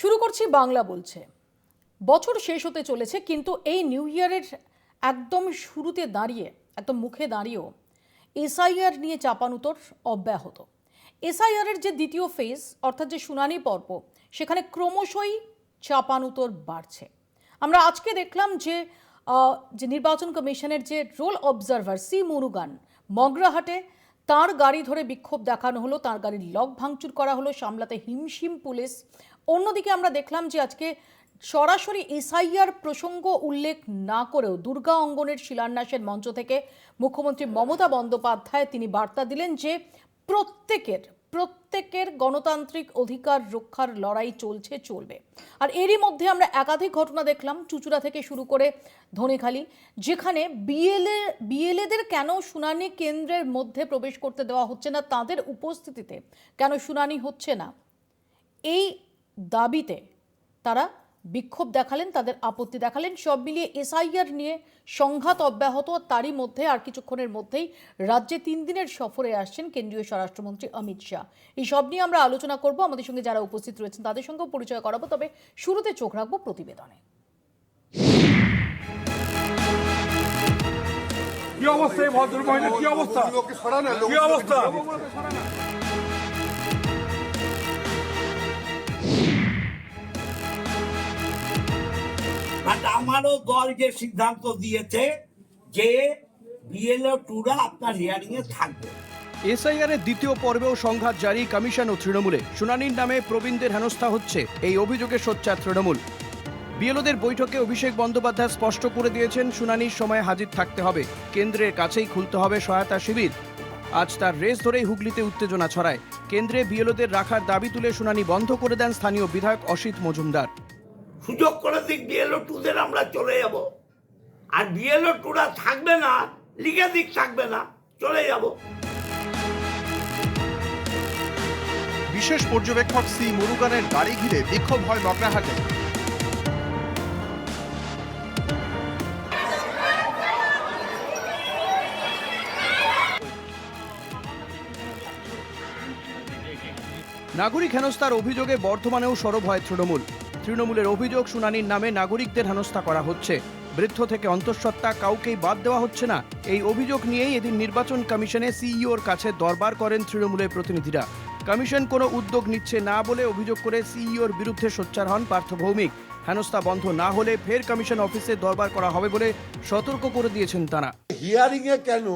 শুরু করছি বাংলা বলছে। বছর শেষ হতে চলেছে, কিন্তু এই নিউ ইয়ারের একদম শুরুতে দাঁড়িয়ে, একদম মুখে দাঁড়িয়েও এসআইআর নিয়ে চাপানুতর অব্যাহত। এসআইআরের যে দ্বিতীয় ফেজ, অর্থাৎ যে শুনানি পর্ব, সেখানে ক্রমশই চাপানুতর বাড়ছে। আমরা আজকে দেখলাম যে নির্বাচন কমিশনের যে রোল অবজারভার সি মুরুগান মগরাহাটে, তার গাড়ি ধরে বিক্ষোভ দেখানো হলো, তার গাড়ির লক ভাঙচুর করা হলো, সামলাতে হিমশিম পুলিশ। অন্যদিকে আমরা দেখলাম যে আজকে সরাসরি এসআইআর প্রসঙ্গ উল্লেখ না করেও দুর্গা অঙ্গনের শিলান্যাসের মঞ্চ থেকে মুখ্যমন্ত্রী মমতা বন্দ্যোপাধ্যায় তিনি বার্তা দিলেন যে প্রত্যেকের গণতান্ত্রিক অধিকার রক্ষার লড়াই চলবে। আর এরই মধ্যে আমরা একাধিক ঘটনা দেখলাম, চুঁচুড়া থেকে শুরু করে ধনেখালি, যেখানে বিএলএদের কেন শুনানি কেন্দ্রের মধ্যে প্রবেশ করতে দেওয়া হচ্ছে না, তাদের উপস্থিতিতে কেন শুনানি হচ্ছে না, এই দাবিতে তারা বিক্ষোভ দেখালেন, তাদের আপত্তি দেখালেন। সব মিলিয়ে এসআইআর নিয়ে সংঘাত অব্যাহত। তারই মধ্যে আর কিছুক্ষণের মধ্যেই রাজ্যে 3 দিনের সফরে আসছেন কেন্দ্রীয় স্বরাষ্ট্রমন্ত্রী অমিত শাহ। এই সব নিয়ে আমরা আলোচনা করব, আমাদের সঙ্গে যারা উপস্থিত রয়েছেন তাদের সঙ্গেও পরিচয় করাবো। তবে শুরুতে চোখ রাখবো প্রতিবেদনে। কি অবস্থা এই ভদ্র মহিলা, কি অবস্থা, কি অবস্থা? আমারও দল যে সিদ্ধান্ত দিয়েছে যে বিএলও টুরা আপনার হিয়ারিং এ থাকবে। এসআইআর এর দ্বিতীয় পর্বেও সংঘাত জারি কমিশন ও তৃণমূলে। শুনানির নামে প্রবীণদের হেনস্থা হচ্ছে, এই অভিযোগে সোচ্চার তৃণমূল। বিএলওদের বৈঠকে অভিষেক বন্দ্যোপাধ্যায় স্পষ্ট করে দিয়েছেন শুনানির সময় হাজির থাকতে হবে, কেন্দ্রের কাছেই খুলতে হবে সহায়তা শিবির। আজ তার রেস ধরেই হুগলিতে উত্তেজনা ছড়ায়। কেন্দ্রে বিএলওদের রাখার দাবি তুলে শুনানি বন্ধ করে দেন স্থানীয় বিধায়ক অসিত মজুমদার। সুযোগ করে দিক বিএলও টুদের আমরা চলে যাব, আর বিএলও টুরা থাকবে না, লিখে দিক থাকবে না, চলে যাব। বিশেষ পর্যবেক্ষক সি মুরুগানের গাড়ি ঘিরে বিক্ষোভ হয় মগরাহাটে। নাগরিক হেনস্থার অভিযোগে বর্ধমানেও সরব হয় তৃণমূলের অভিযোগ শুনানির নামে নাগরিকদের হেনস্থা করা হচ্ছে, বৃদ্ধ থেকে অন্তঃসত্ত্বা কাউকেই বাদ দেওয়া হচ্ছে না। এই অভিযোগ নিয়েই এদিন নির্বাচন কমিশনে সিইওর কাছে দরবার করেন তৃণমূলের প্রতিনিধিরা। কমিশন কোনো উদ্যোগ নিচ্ছে না বলে অভিযোগ করে সিইওর বিরুদ্ধে সোচ্চার হন পার্থ ভৌমিক। হেনস্থা বন্ধ না হলে ফের কমিশন অফিসে দরবার করা হবে বলে সতর্ক করে দিয়েছেন তারা। হিয়ারিং এ কেন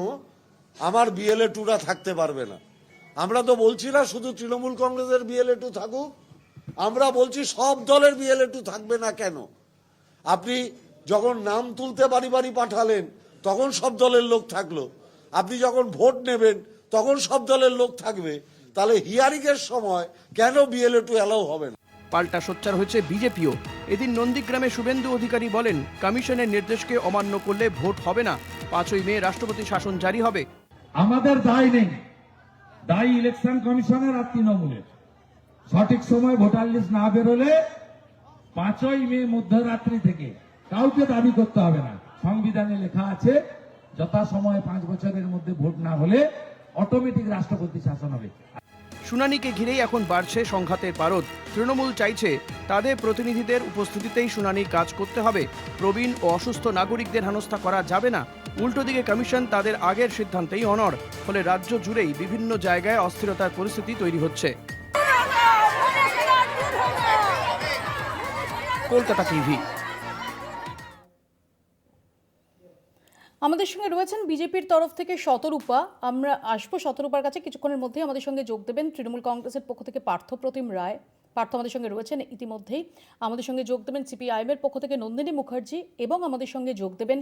আমার বিএলএ টুরা থাকতে পারবে না? আমরা তো বলছি না শুধু তৃণমূল কংগ্রেসের বিএলএ টু থাকুক, আমরা বলছি সব দলের বিএলএ টু থাকবে না কেন? আপনি যখন নাম তুলতে বাড়ি বাড়ি পাঠালেন তখন সব দলের লোক থাকলো, আপনি যখন ভোট নেবেন তখন সব দলের লোক থাকবে, তাহলে হিয়ারিং এর সময় কেন বিএলএ টু অ্যালাউ হবে না? পাল্টা সোচ্চার হয়েছে বিজেপিও। এদিন নন্দীগ্রামে শুভেন্দু অধিকারী বলেন, কমিশনের নির্দেশকে অমান্য করলে ভোট হবে না, 5ই মে রাষ্ট্রপতি শাসন জারি হবে। আমাদের দায় নেই, দায়ী ইলেকশন কমিশনের আর তৃণমূলের। সঠিক সময় ভোটার লিস্ট না বেরোলে 5ই মে মধ্যরাত্রি থেকে কাউকে দাবি করতে হবে না। সংবিধানে লেখা আছে যথাসময়ে 5 বছরের মধ্যে ভোট না হলে অটোমেটিক রাষ্ট্রপতি শাসন হবে। শুনানিকে ঘিরেই এখন বাড়ছে সংঘাতের পারদ। তৃণমূল চাইছে তাদের প্রতিনিধিদের উপস্থিতিতেই শুনানির কাজ করতে হবে, প্রবীণ ও অসুস্থ নাগরিকদের হেনস্থা করা যাবে না। উল্টো দিকে কমিশন তাদের আগের সিদ্ধান্তেই অনড়, ফলে রাজ্য জুড়েই বিভিন্ন জায়গায় অস্থিরতার পরিস্থিতি তৈরি হচ্ছে। কলকাতা টিভি। আমাদের সঙ্গে রয়েছেন বিজেপির তরফ থেকে শতরূপা। আমরা আসবো শতরূপার কাছে কিছুক্ষণের মধ্যেই। আমাদের সঙ্গে যোগ দেবেন তৃণমূল কংগ্রেসের পক্ষ থেকে পার্থপ্রতিম রায়। পার্থ আমাদের সঙ্গে রয়েছেন ইতিমধ্যেই। আমাদের সঙ্গে যোগ দেবেন সিপিআইএমের পক্ষ থেকে নন্দিনী মুখার্জি, এবং আমাদের সঙ্গে যোগ দেবেন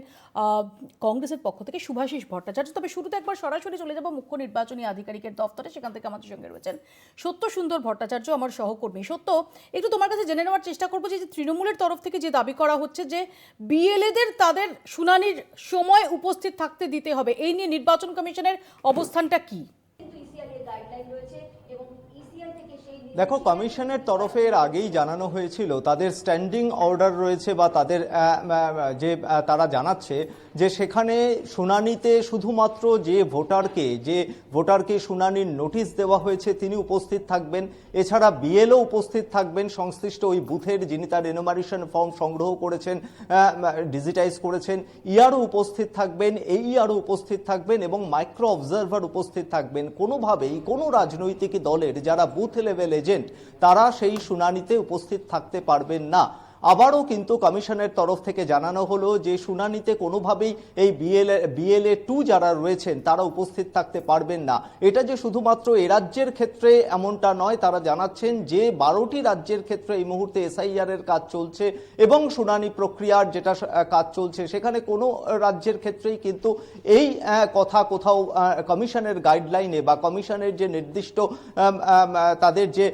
কংগ্রেসের পক্ষ থেকে শুভাশিস ভট্টাচার্য। তবে শুরুতে একবার সরাসরি চলে যাব মুখ্য নির্বাচনী আধিকারিকের দফতরে, সেখান থেকে আমাদের সঙ্গে রয়েছেন সত্য সুন্দর ভট্টাচার্য, আমার সহকর্মী। সত্য, একটু তোমার কাছে জেনে নেওয়ার চেষ্টা করবো যে তৃণমূলের তরফ থেকে যে দাবি করা হচ্ছে যে বিএলএদের তাদের শুনানির সময় উপস্থিত থাকতে দিতে হবে, এই নিয়ে নির্বাচন কমিশনের অবস্থানটা কি? কিন্তু ইসিআর এর গাইডলাইন রয়েছে এবং ইসিআর থেকে সেই দেখো, কমিশনের তরফে এর আগেই জানানো হয়েছিল তাদের স্ট্যান্ডিং অর্ডার রয়েছে বা তাদের যে তারা জানাচ্ছে যে সেখানে শুনানিতে শুধুমাত্র যে ভোটারকে শুনানির নোটিশ দেওয়া হয়েছে তিনি উপস্থিত থাকবেন, এছাড়া বিএলও উপস্থিত থাকবেন সংশ্লিষ্ট ওই বুথের, যিনি তার এনুমারেশন ফর্ম সংগ্রহ করেছেন, ডিজিটাইজ করেছেন, ইআরও উপস্থিত থাকবেন, এইআরও উপস্থিত থাকবেন এবং মাইক্রো অবজারভার উপস্থিত থাকবেন। কোনোভাবেই কোনো রাজনৈতিক দলের যারা বুথ লেভেল এজেন্ট তারা সেই শুনানিতে উপস্থিত থাকতে পারবেন না। আবারও কিন্তু কমিশনের তরফ থেকে জানানো হলো যে শুনানিতে কোনোভাবেই এই বিএলএ 2 যারা রয়েছেন তারা উপস্থিত থাকতে পারবেন না। এটা যে শুধুমাত্র এ রাজ্যের ক্ষেত্রে এমনটা নয়, তারা জানাচ্ছেন যে 12টি রাজ্যের ক্ষেত্রে এই মুহূর্তে এসআইআর এর কাজ চলছে এবং শুনানি প্রক্রিয়ার যেটা কাজ চলছে সেখানে কোনো রাজ্যের ক্ষেত্রেই কিন্তু এই কথা কোথাও কমিশনের গাইডলাইনে বা কমিশনের যে নির্দিষ্ট তাদের যে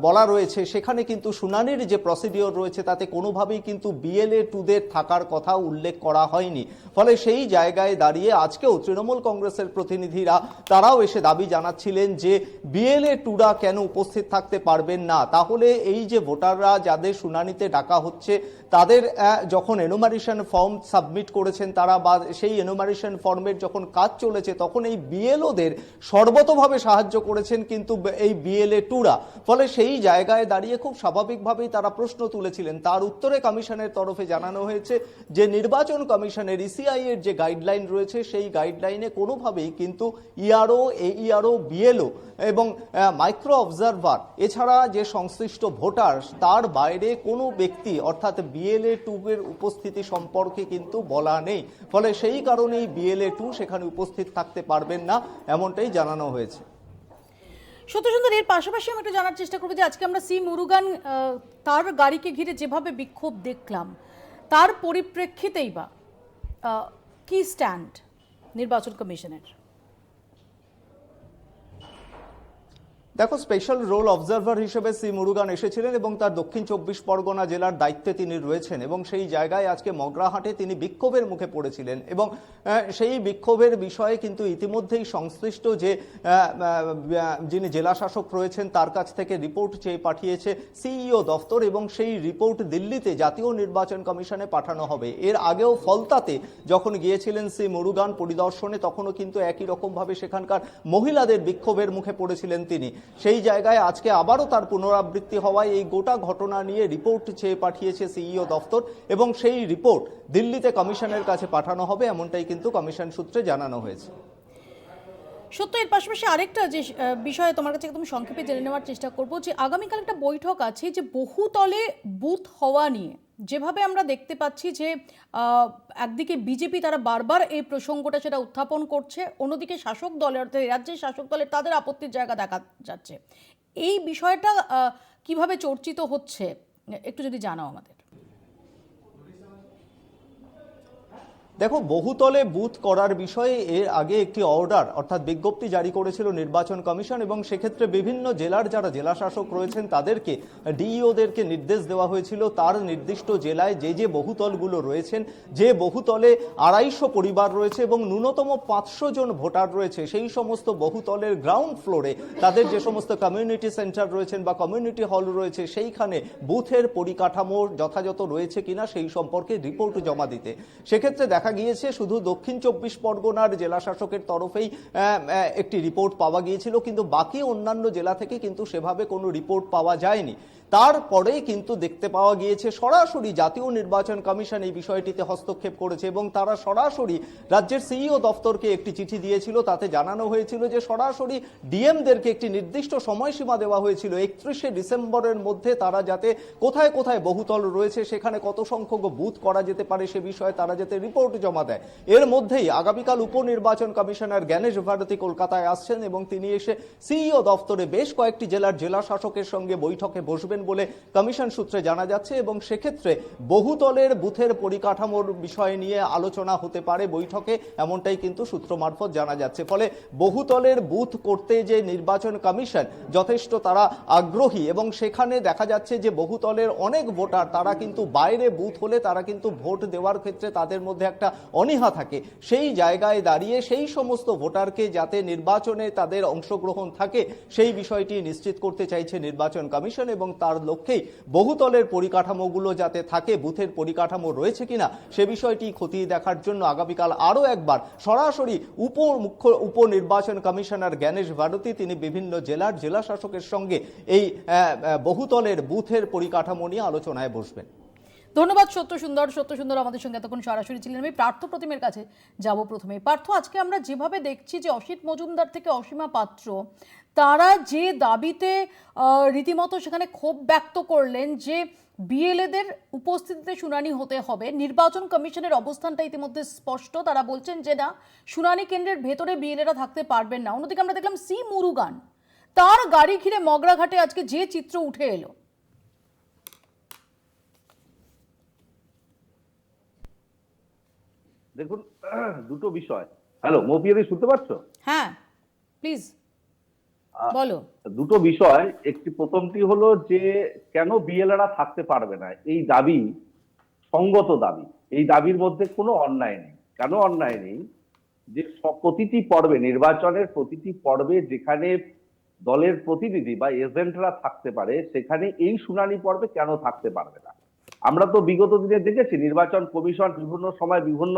বলা রয়েছে সেখানে কিন্তু শুনানির যে প্রসিডিওর রয়েছে তাতে কোনোভাবেই কিন্তু বিএলএ 2দের থাকার কথা উল্লেখ করা হয়নি। ফলে সেই জায়গায় দাঁড়িয়ে আজকেও তৃণমূল কংগ্রেসের প্রতিনিধিরা তারাও এসে দাবি জানাচ্ছিলেন যে বিএলএ 2রা কেন উপস্থিত থাকতে পারবেন না। তাহলে এই যে ভোটাররা যাদের শুনানিতে ডাকা হচ্ছে তাদের যখন এনুমারেশন ফর্ম সাবমিট করেছেন তারা বা সেই এনুমারেশন ফর্মের যখন কাজ চলেছে তখন এই বিএলওদের সর্বতভাবে সাহায্য করেছেন কিন্তু এই বিএলএ 2রা। ফলে সেই জায়গায় দাঁড়িয়ে খুব স্বাভাবিকভাবেই তারা প্রশ্ন তুলেছিলেন। তার উত্তরে কমিশনের তরফে জানানো হয়েছে যে নির্বাচন কমিশনের ইসিআই এর যে গাইডলাইন রয়েছে সেই গাইডলাইনে কোনোভাবেই কিন্তু ইআরও, এইআরও, বিএলও এবং মাইক্রো অবজারভার এছাড়া যে সংশ্লিষ্ট ভোটার তার বাইরে কোনো ব্যক্তি অর্থাৎ বিএলএ 2 এর উপস্থিতি সম্পর্কে কিন্তু বলা নেই। ফলে সেই কারণেই বিএলএ 2 সেখানে উপস্থিত থাকতে পারবেন না এমনটাই জানানো হয়েছে। সত্যসুন্দর, এর পাশাপাশি আমি একটু জানার চেষ্টা করবো যে আজকে আমরা সি মুরুগান তার গাড়িকে ঘিরে যেভাবে বিক্ষোভ দেখলাম তার পরিপ্রেক্ষিতেই বা কি স্ট্যান্ড নির্বাচন কমিশনের? দেখো, স্পেশাল রোল অবজারভার হিসেবে সি মুরুগান এসেছিলেন এবং তার দক্ষিণ 24 পরগনা জেলার দায়িত্বে তিনি রয়েছেন এবং সেই জায়গায় আজকে মগরাহাটে তিনি বিক্ষোভের মুখে পড়েছিলেন এবং সেই বিক্ষোভের বিষয়ে কিন্তু ইতিমধ্যেই সংশ্লিষ্ট যে যিনি জেলা শাসক রয়েছেন তার কাছ থেকে রিপোর্ট চেয়ে পাঠিয়েছে সিইও দফতর এবং সেই রিপোর্ট দিল্লিতে জাতীয় নির্বাচন কমিশনে পাঠানো হবে। এর আগেও ফলতাতে যখন গিয়েছিলেন সি মুরুগান পরিদর্শনে তখনও কিন্তু একই রকমভাবে সেখানকার মহিলাদের বিক্ষোভের মুখে পড়েছিলেন তিনি। সেই জায়গায় আজকে আবারও তার পুনরাবৃত্তি হওয়ায় এই গোটা ঘটনা নিয়ে রিপোর্ট চেয়ে পাঠিয়েছে সিইও দফতর এবং সেই রিপোর্ট দিল্লিতে কমিশনের কাছে পাঠানো হবে এমনটাই কিন্তু কমিশন সূত্রে জানানো হয়েছে। সত্য, এর পাশাপাশি আরেকটা যে বিষয়ে তোমার কাছে একদম সংক্ষেপে জেনে নেওয়ার চেষ্টা করব যে আগামীকাল একটা বৈঠক আছে যে বহুতলে বুথ হওয়া নিয়ে, যেভাবে আমরা দেখতে পাচ্ছি যে একদিকে বিজেপি তারা বারবার এই প্রসঙ্গটা সেটা উত্থাপন করছে, অন্যদিকে শাসক দলের অর্থাৎ রাজ্যের শাসক দলের তাদের আপত্তির জায়গা দেখা যাচ্ছে। এই বিষয়টা কিভাবে চর্চিত হচ্ছে একটু যদি জানাও আমাদের। দেখো, বহুতলে বুথ করার বিষয়ে এর আগে একটি অর্ডার অর্থাৎ বিজ্ঞপ্তি জারি করেছিল নির্বাচন কমিশন এবং সেক্ষেত্রে বিভিন্ন জেলার যারা জেলা শাসক রয়েছেন তাদেরকে ডিইওদেরকে নির্দেশ দেওয়া হয়েছিল তার নির্দিষ্ট জেলায় যে যে বহুতলগুলো রয়েছেন, যে বহুতলে 250 পরিবার রয়েছে এবং ন্যূনতম 500 জন ভোটার রয়েছে সেই সমস্ত বহুতলের গ্রাউন্ড ফ্লোরে তাদের যে সমস্ত কমিউনিটি সেন্টার রয়েছেন বা কমিউনিটি হল রয়েছে সেইখানে বুথের পরিকাঠামো যথাযথ রয়েছে কিনা সেই সম্পর্কে রিপোর্ট জমা দিতে। সেক্ষেত্রে দেখা গিয়েছে শুধু দক্ষিণ 24 পরগনার জেলা শাসকের তরফেই একটি রিপোর্ট পাওয়া গিয়েছিল, কিন্তু বাকি অন্যান্য জেলা থেকে কিন্তু সেভাবে কোনো রিপোর্ট পাওয়া যায়নি। তারপরে কিন্তু দেখতে পাওয়া গিয়েছে সরাসরি জাতীয় নির্বাচন কমিশন এই বিষয়টিতে হস্তক্ষেপ করেছে এবং তারা সরাসরি রাজ্যের সিইও দফতরকে একটি চিঠি দিয়েছিল। তাতে জানানো হয়েছিল যে সরাসরি ডিএমদেরকে একটি নির্দিষ্ট সময়সীমা দেওয়া হয়েছিল 31শে ডিসেম্বরের মধ্যে তারা যাতে কোথায় কোথায় বহুতল রয়েছে সেখানে কত সংখ্যক বুথ করা যেতে পারে সে বিষয়ে তারা যাতে রিপোর্ট জমা দেয়। এর মধ্যেই আগামীকাল উপনির্বাচন কমিশনার জ্ঞানেশ ভারতী কলকাতায় আসছেন এবং তিনি এসে সিইও দফতরে বেশ কয়েকটি জেলার জেলা শাসকের সঙ্গে বৈঠকে বসবেন বলে কমিশন সূত্রে জানা যাচ্ছে এবং সেক্ষেত্রে বহুতলের বুথের পরিকাঠামোর বিষয় নিয়ে আলোচনা হতে পারে বৈঠকে, এমনটাই কিন্তু সূত্র মারফত জানা যাচ্ছে। ফলে বহুতলের বুথ করতে যে নির্বাচন কমিশন যথেষ্ট তারা আগ্রহী এবং সেখানে দেখা যাচ্ছে যে বহুতলের অনেক ভোটার তারা কিন্তু বাইরে বুথ হলে তারা কিন্তু ভোট দেওয়ার ক্ষেত্রে তাদের মধ্যে একটা একটা অনীহা থাকে, সেই জায়গায় দাঁড়িয়ে সেই সমস্ত ভোটারকে যাতে নির্বাচনে তাদের অংশগ্রহণ থাকে সেই বিষয়টি নিশ্চিত করতে চাইছে নির্বাচন কমিশন, এবং তার লক্ষ্যেই বহুতলের পরিকাঠামোগুলো যাতে থাকে, বুথের পরিকাঠামো রয়েছে কিনা সে বিষয়টি খতিয়ে দেখার জন্য আগামীকাল আরও একবার সরাসরি উপনির্বাচন কমিশনার জ্ঞানেশ ভারতী তিনি বিভিন্ন জেলার জেলা শাসকের সঙ্গে এই বহুতলের বুথের পরিকাঠামো নিয়ে আলোচনায় বসবেন। ধন্যবাদ সত্য সুন্দর আমাদের সঙ্গে এতক্ষণ সরাসরি ছিলেন। আমি পার্থ প্রতিমের কাছে যাব প্রথমে। পার্থ, আজকে আমরা যেভাবে দেখছি যে অসিত মজুমদার থেকে অসীমা পাত্র তারা যে দাবিতে রীতিমতো সেখানে ক্ষোভ ব্যক্ত করলেন যে বিএলএদের উপস্থিতিতে শুনানি হতে হবে, নির্বাচন কমিশনের অবস্থানটা ইতিমধ্যে স্পষ্ট, তারা বলছেন যে না, শুনানি কেন্দ্রের ভেতরে বিএলএরা থাকতে পারবেন না। অন্যদিকে আমরা দেখলাম সি মুরুগান, তার গাড়ি ঘিরে মগরাঘাটে আজকে যে চিত্র উঠে এলো। দেখুন, দুটো বিষয়। হ্যালো মৌপিয়াদি, শুনতে পাচ্ছো? হ্যাঁ প্লিজ বলো। দুটো বিষয়, একটি প্রথমটি হলো যে কেন বিএলএরা থাকতে পারবে না, এই দাবি সঙ্গত দাবি, এই দাবির মধ্যে কোনো অন্যায় নেই। কেন অন্যায় নেই? যে প্রতিটি পর্বে, নির্বাচনের প্রতিটি পর্বে যেখানে দলের প্রতিনিধি বা এজেন্টরা থাকতে পারে, সেখানে এই শুনানি পর্বে কেন থাকতে পারবে না? আমরা তো বিগত দিনে দেখেছি নির্বাচন কমিশন বিভিন্ন সময় বিভিন্ন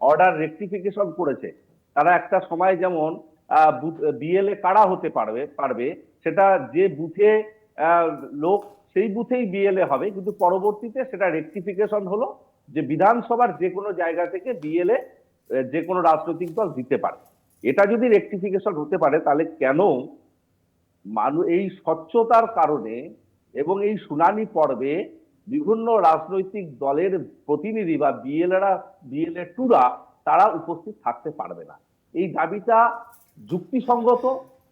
অর্ডার রেকটিফিকেশন করেছে। তারা একটা সময় যেমন বিএলএ কারা হতে পারবে সেটা যে বুথে লোক সেই বুথেই বিএলএ হবে, কিন্তু পরবর্তীতে সেটা রেকটিফিকেশন হলো যে বিধানসভার যে কোনো জায়গা থেকে বিএলএ যে কোনো রাজনৈতিক দল দিতে পারে। এটা যদি রেকটিফিকেশন হতে পারে, তাহলে কেন এই স্বচ্ছতার কারণে এবং এই শুনানি পর্বে বিভিন্ন রাজনৈতিক দলের প্রতিনিধি বা বিএলএ টুরা তারা উপস্থিত থাকতে পারবে না? এই দাবিটা যুক্তিসঙ্গত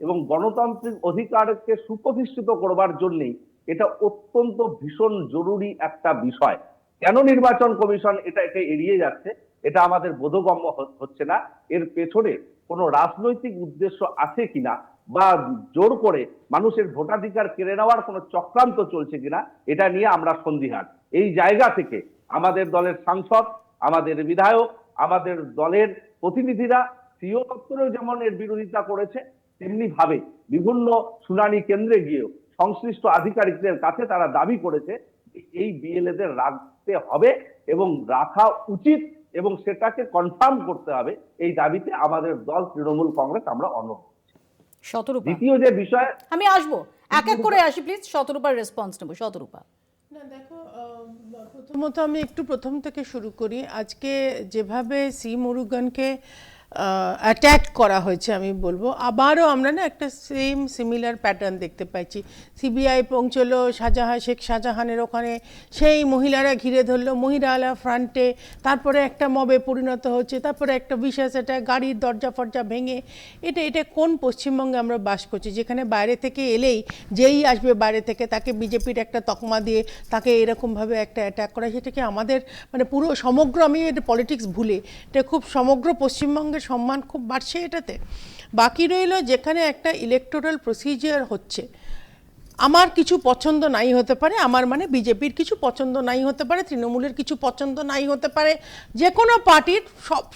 এবং গণতান্ত্রিক অধিকারকে সুপ্রতিষ্ঠিত করবার জন্যই এটা অত্যন্ত ভীষণ জরুরি একটা বিষয়। কেন নির্বাচন কমিশন এটাকে এড়িয়ে যাচ্ছে, এটা আমাদের বোধগম্য হচ্ছে না। এর পেছনে কোনো রাজনৈতিক উদ্দেশ্য আছে কিনা বা জোর করে মানুষের ভোটাধিকার কেড়ে নেওয়ার কোনো চক্রান্ত চলছে কিনা, এটা নিয়ে আমরা সন্দিহান। এই জায়গা থেকে আমাদের দলের সাংসদ, আমাদের বিধায়ক, আমাদের দলের প্রতিনিধিরা সিও দপ্তরেও যেমন এর বিরোধিতা করেছে, তেমনি ভাবে বিভিন্ন শুনানি কেন্দ্রে গিয়েও সংশ্লিষ্ট আধিকারিকদের কাছে তারা দাবি করেছে এই বিএলএদের রাখতে হবে এবং রাখা উচিত, এবং সেটাকে কনফার্ম করতে হবে। এই দাবিতে আমাদের দল তৃণমূল কংগ্রেস আমরা অনুরোধ। দ্বিতীয় যে বিষয়, আমি আসবো এক এক করে আসি, প্লিজ শতরূপার রেসপন্স নেব। শতরূপা, না দেখো, প্রথমত আমি একটু প্রথম থেকে শুরু করি। আজকে যেভাবে সি মুরুগানকে অ্যাট্যাক করা হয়েছে, আমি বলবো আবারও আমরা না একটা সিমিলার প্যাটার্ন দেখতে পাচ্ছি। সিবিআই পৌঁছলো শেখ শাহজাহানের ওখানে, সেই মহিলারা ঘিরে ধরলো, মহিলারা ফ্রন্টে, তারপরে একটা মবে পরিণত হচ্ছে, তারপরে একটা বিশেষ এটা গাড়ির দরজা ফরজা ভেঙে। এটা কোন পশ্চিমবঙ্গে আমরা বাস করছি, যেখানে বাইরে থেকে এলেই যেই আসবে বাইরে থেকে তাকে বিজেপির একটা তকমা দিয়ে তাকে এরকমভাবে একটা অ্যাটাক করা, সেটাকে আমাদের মানে পুরো সমগ্র, আমি এটা পলিটিক্স ভুলে, এটা খুব সমগ্র পশ্চিমবঙ্গের সম্মান খুব বাড়ছে এটাতে। বাকি রইল যেখানে একটা ইলেকটোরাল প্রসিজিয়ার হচ্ছে, আমার কিছু পছন্দ নাই হতে পারে, আমার মানে বিজেপির কিছু পছন্দ নাই হতে পারে, তৃণমূলের কিছু পছন্দ নাই হতে পারে, যে কোনো পার্টির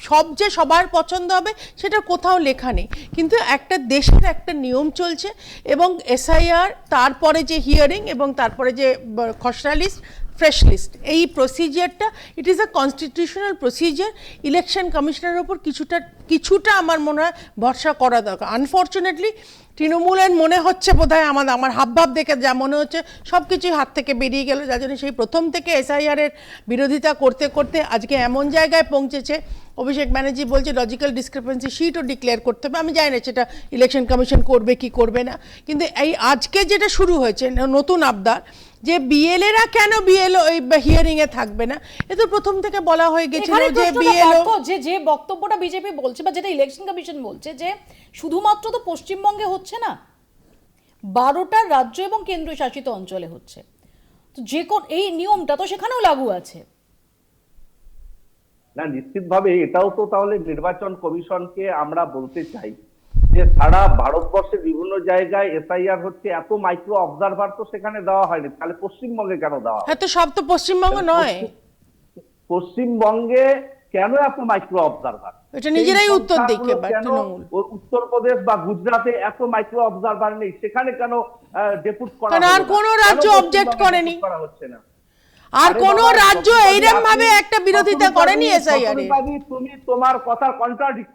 সব যে সবার পছন্দ হবে সেটা কোথাও লেখা নেই, কিন্তু একটা দেশের একটা নিয়ম চলছে এবং এসআইআর, তারপরে যে হিয়ারিং এবং তারপরে যে খসড়া লিস্ট, ফ্রেশ লিস্ট, এই প্রসিজিয়ারটা it is a constitutional procedure. Election কমিশনের ওপর কিছুটা আমার মনে হয় ভরসা করা দরকার। আনফর্চুনেটলি তৃণমূলের মনে হচ্ছে বোধহয় আমার হাবভাব দেখে যা মনে হচ্ছে সব কিছুই হাত থেকে বেরিয়ে গেল, যার জন্য সেই প্রথম থেকে এসআইআরের বিরোধিতা করতে করতে আজকে এমন জায়গায় পৌঁছেছে। অভিষেক ব্যানার্জি বলছে লজিক্যাল ডিসক্রিপেন্সি শিটও ডিক্লেয়ার করতে হবে, আমি জানি না সেটা ইলেকশন কমিশন করবে কি করবে না, কিন্তু এই আজকে যেটা শুরু হয়েছে নতুন আবদার যে বিএলএরা কেন বিএলও ওই হিয়ারিং এ থাকবে না, এ তো প্রথম থেকে বলা হয়ে গেছিল যে বিএলও যে বক্তব্যটা বিজেপি বলছে বা যেটা ইলেকশন কমিশন বলছে যে শুধুমাত্র তো পশ্চিমবঙ্গে হচ্ছে না, 12টা রাজ্য এবং কেন্দ্রীয় শাসিত অঞ্চলে হচ্ছে, তো যে কোন এই নিয়মটা তো সেখানেও লাগু আছে। না, নিশ্চিতভাবে এটাও তো তাহলে নির্বাচন কমিশনকে আমরা বলতে চাই যে সারা ভারতবর্ষের বিভিন্ন জায়গায় এসআইআর হচ্ছে, এত মাইক্রো অবজারভার তো সেখানে দেওয়া হয়নি, তাহলে পশ্চিমবঙ্গে কেন দেওয়া হয়? হ্যাঁ, তো সব তো পশ্চিমবঙ্গ নয়, পশ্চিমবঙ্গে কেন এত মাইক্রো অবজারভার? এটা নিজেরাই উত্তর দিকে বা তৃণমূল উত্তরপ্রদেশ বা গুজরাটে এত মাইক্রো অবজারভার নেই, সেখানে কেন ডেপুট করা কারণ আর হলো না? কোনো কেন রাজ্য পশ্চিমবঙ্গে অবজেক্ট depute করেনি। করা হচ্ছে না? আর আরে কোন বাবা, রাজ্য তখন এইরকম আপনি- ভাবে একটা বিরোধিতা তখন করেনি আপনি- এসআইআর এর। তখন আপনি তুমি তোমার কথা কন্ট্রাডিক্ট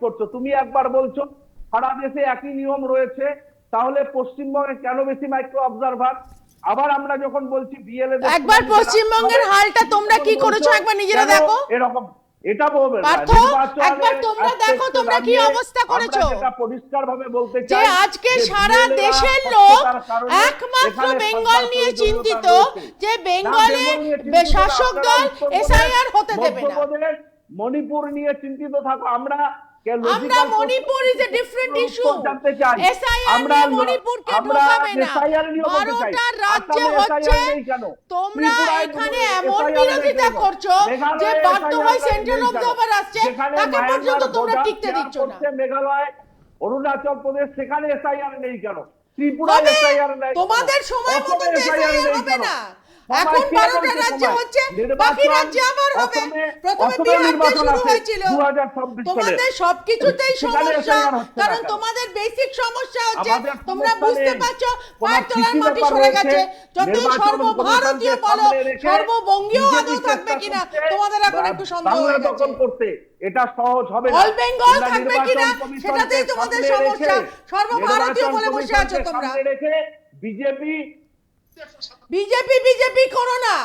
করছো। তুমি একবার বলছো সারা দেশে একই নিয়ম রয়েছে, তাহলে পশ্চিমবঙ্গে কেন বেশি মাইক্রো অবজারভার? আবার আমরা যখন বলছি বিএলএ একবার পশ্চিমবঙ্গের হালটা তোমরা কি করেছো একবার নিজেরা দেখো। এরকম এটা বলবেন না। পার্থ, নির্বাচনে একবার তোমরা আস্তে দেখো আস্তে তোমরা কি দাঁড়িয়ে অবস্থা করেছো। আমরা যেটা পরিষ্কারভাবে বলতে যে চাই আজকে যে সারা BLA দেশের রা লোক স্বচ্ছতার কারণে একমাত্র এখানে বেঙ্গল সরকার নিয়ে প্রয়োজনীয়তা চিন্তিত রয়েছে। যে না, বেঙ্গলে বেঙ্গল নিয়ে চিন্তিত শাসক আপনারা দল উত্তরপ্রদেশ, এসআইআর হতে দেবে না। মধ্যপ্রদেশ, মণিপুর নিয়ে চিন্তিত থাকো। আমরা আমরা Manipur is a different issue. জানতে চাই এসআইআর আমরা নিয়ে মণিপুরকে ঢোকাবে না। SIR নিয়ে বলতে চাই। 12টা রাজ্যে আসামে হচ্ছে SIR নেই কেন? তোমরা ত্রিপুরায় এখানে SIR এমন নেই বিরোধিতা কেন? করছো মেঘালয়ে যে বাধ্য SIR হয় নেই সেন্ট্রাল কেন? অবজারভার আসছে যেখানে তাকে পর্যন্ত মায়ানমার তোমরা border টিকতে share দিচ্ছ না। করছে মেঘালয়, অরুণাচল প্রদেশ, সেখানে SIR নেই কেন? ত্রিপুরায় হবে, SIR নেই কেন? তোমাদের সময় মতো অসমে তো SIR SIR নেই হবে কেন? না। সবাই এখন কে 12টা বলছে রাজ্যে সময়? হচ্ছে, নির্বাচন বাকি রাজ্যে আবার হবে। প্রথমে অসমে বিহার দিয়ে নির্বাচন শুরু আছে হয়েছিল। 2026 সালে। তোমাদের সবকিছুতেই সেখানে সমস্যা, SIR হচ্ছে না কারণ কেন? তোমাদের বেসিক সমস্যা হচ্ছে আমাদের তোমরা সমস্যা বুঝতে নেই। পারছো তোমার পায়ের তলার কৃষি মাটি ব্যাপার সরে রয়েছে, গেছে। যতই নির্বাচন সর্বভারতীয় কমিশনকে বলো, সামনে রেখে সর্ববঙ্গীয় BJP আদৌ থাকবে চেষ্টা কিনা করছে তোমাদের এখন একটু সন্দেহ বাংলা হয়ে গেছে। দখল করতে। এটা সহজ হবে না। অল বেঙ্গল তোমরা থাকবে নির্বাচন কিনা কমিশনকে সেটাতেই তোমাদের সামনে সমস্যা। রেখে, সর্বভারতীয় নির্বাচন বলে বসে আছো কমিশনকে তোমরা। সামনে রেখে বিজেপি করো না।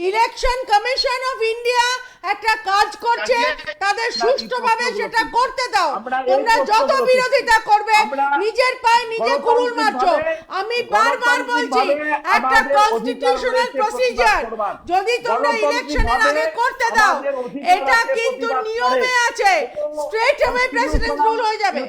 ইলেকশন কমিশন অফ ইন্ডিয়া একটা কাজ করছে, তাদের সুষ্ঠুভাবে সেটা করতে দাও। তোমরা যত বিরোধিতা করবে নিজের পায়ে নিজে কুড়ুল মারছো। আমি বারবার বলছি একটা কনস্টিটিউশনাল প্রসিজার যদি তোমরা ইলেকশনের আগে করতে দাও, এটা কিন্তু নিয়মে আছে, স্ট্রেট অ্যাওয়ে প্রেসিডেন্ট রুল হয়ে যাবে।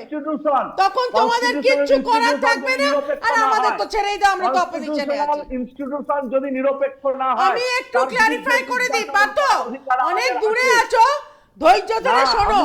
তখন তোমাদের কিচ্ছু করার থাকবে না। আর আমাদের তো ছেড়েই দাও, আমরা তো অপোজিশনে আছি। ইনস্টিটিউশন যদি নিরপেক্ষ না হয়, আমি একটু ক্লারিফাই করে দিই পার্থ, অনেক দূরে আছো, ধৈর্য ধরে শোনো।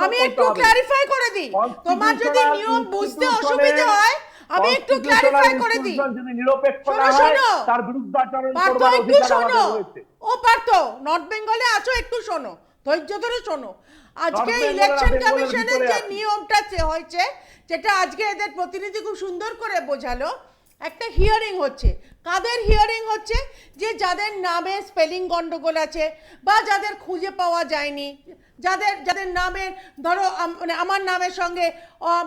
আমি একটু ক্লারিফাই করে দিই, তোমার যদি নিয়ম বুঝতে অসুবিধা হয় আমি একটু ক্লারিফাই করে দিই। যদি নিরপেক্ষ না শোনো হয়, শোনো তার বিরুদ্ধে আচরণ পার্থ, করবার একটু অধিকার শোনো। আমাদের রয়েছে। ও পার্থ, নর্থ বেঙ্গলে আছো, একটু শোনো, ধৈর্য ধরে শোনো। আজকে নর্থ বেঙ্গল ইলেকশন আর বেঙ্গলের কমিশনের ভিতরে যে আছি। নিয়মটা হয়েছে, যেটা আজকে এদের প্রতিনিধি খুব সুন্দর করে বোঝালো, একটা হিয়ারিং হচ্ছে। কাদের হিয়ারিং হচ্ছে? যে যাদের নামে স্পেলিং গন্ডগোল আছে বা যাদের খুঁজে পাওয়া যায়নি, যাদের নামের ধরো মানে আমার নামের সঙ্গে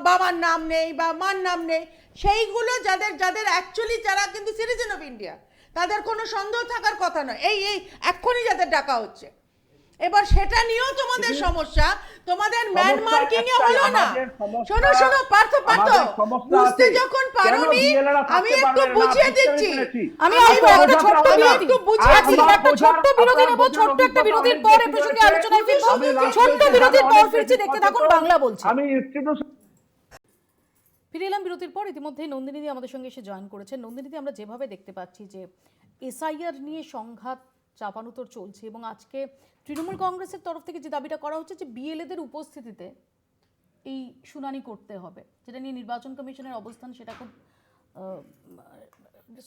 বাবার নাম নেই বা মার নাম নেই, সেইগুলো যাদের অ্যাকচুয়ালি যারা কিন্তু সিটিজেন অফ ইন্ডিয়া, তাদের কোনো সন্দেহ থাকার কথা নয়। এই এক্ষুনি যাদের ডাকা হচ্ছে, এবার সেটা নিয়েও তোমাদের সমস্যা। তোমাদের ম্যান মার্কিং এ হলো না। শোনো পার্থ, বুঝতে যখন পারোনি আমি একটু বুঝিয়ে দিচ্ছি। আমি একটা ছোট্ট বিরতি নেব, ছোট্ট একটা বিরতির পর এই প্রসঙ্গে আলোচনায় ফিরবো। ছোট্ট বিরতির পর ফিরছি, দেখতে থাকুন বাংলা বলছি। আমি ইনস্টিটিউশন ফিরে এলাম বিরতির পর। ইতিমধ্যেই নন্দিনীদি আমাদের সঙ্গে এসে জয়েন করেছেন। নন্দিনীদি, আমরা যেভাবে দেখতে পাচ্ছি যে এসআইআর নিয়ে সংঘাত চাপানুতর চলছে এবং আজকে তৃণমূল কংগ্রেসের তরফ থেকে যে দাবিটা করা হচ্ছে যে বিএলএদের উপস্থিতিতে এই শুনানি করতে হবে, যেটা নিয়ে নির্বাচন কমিশনের অবস্থান সেটা খুব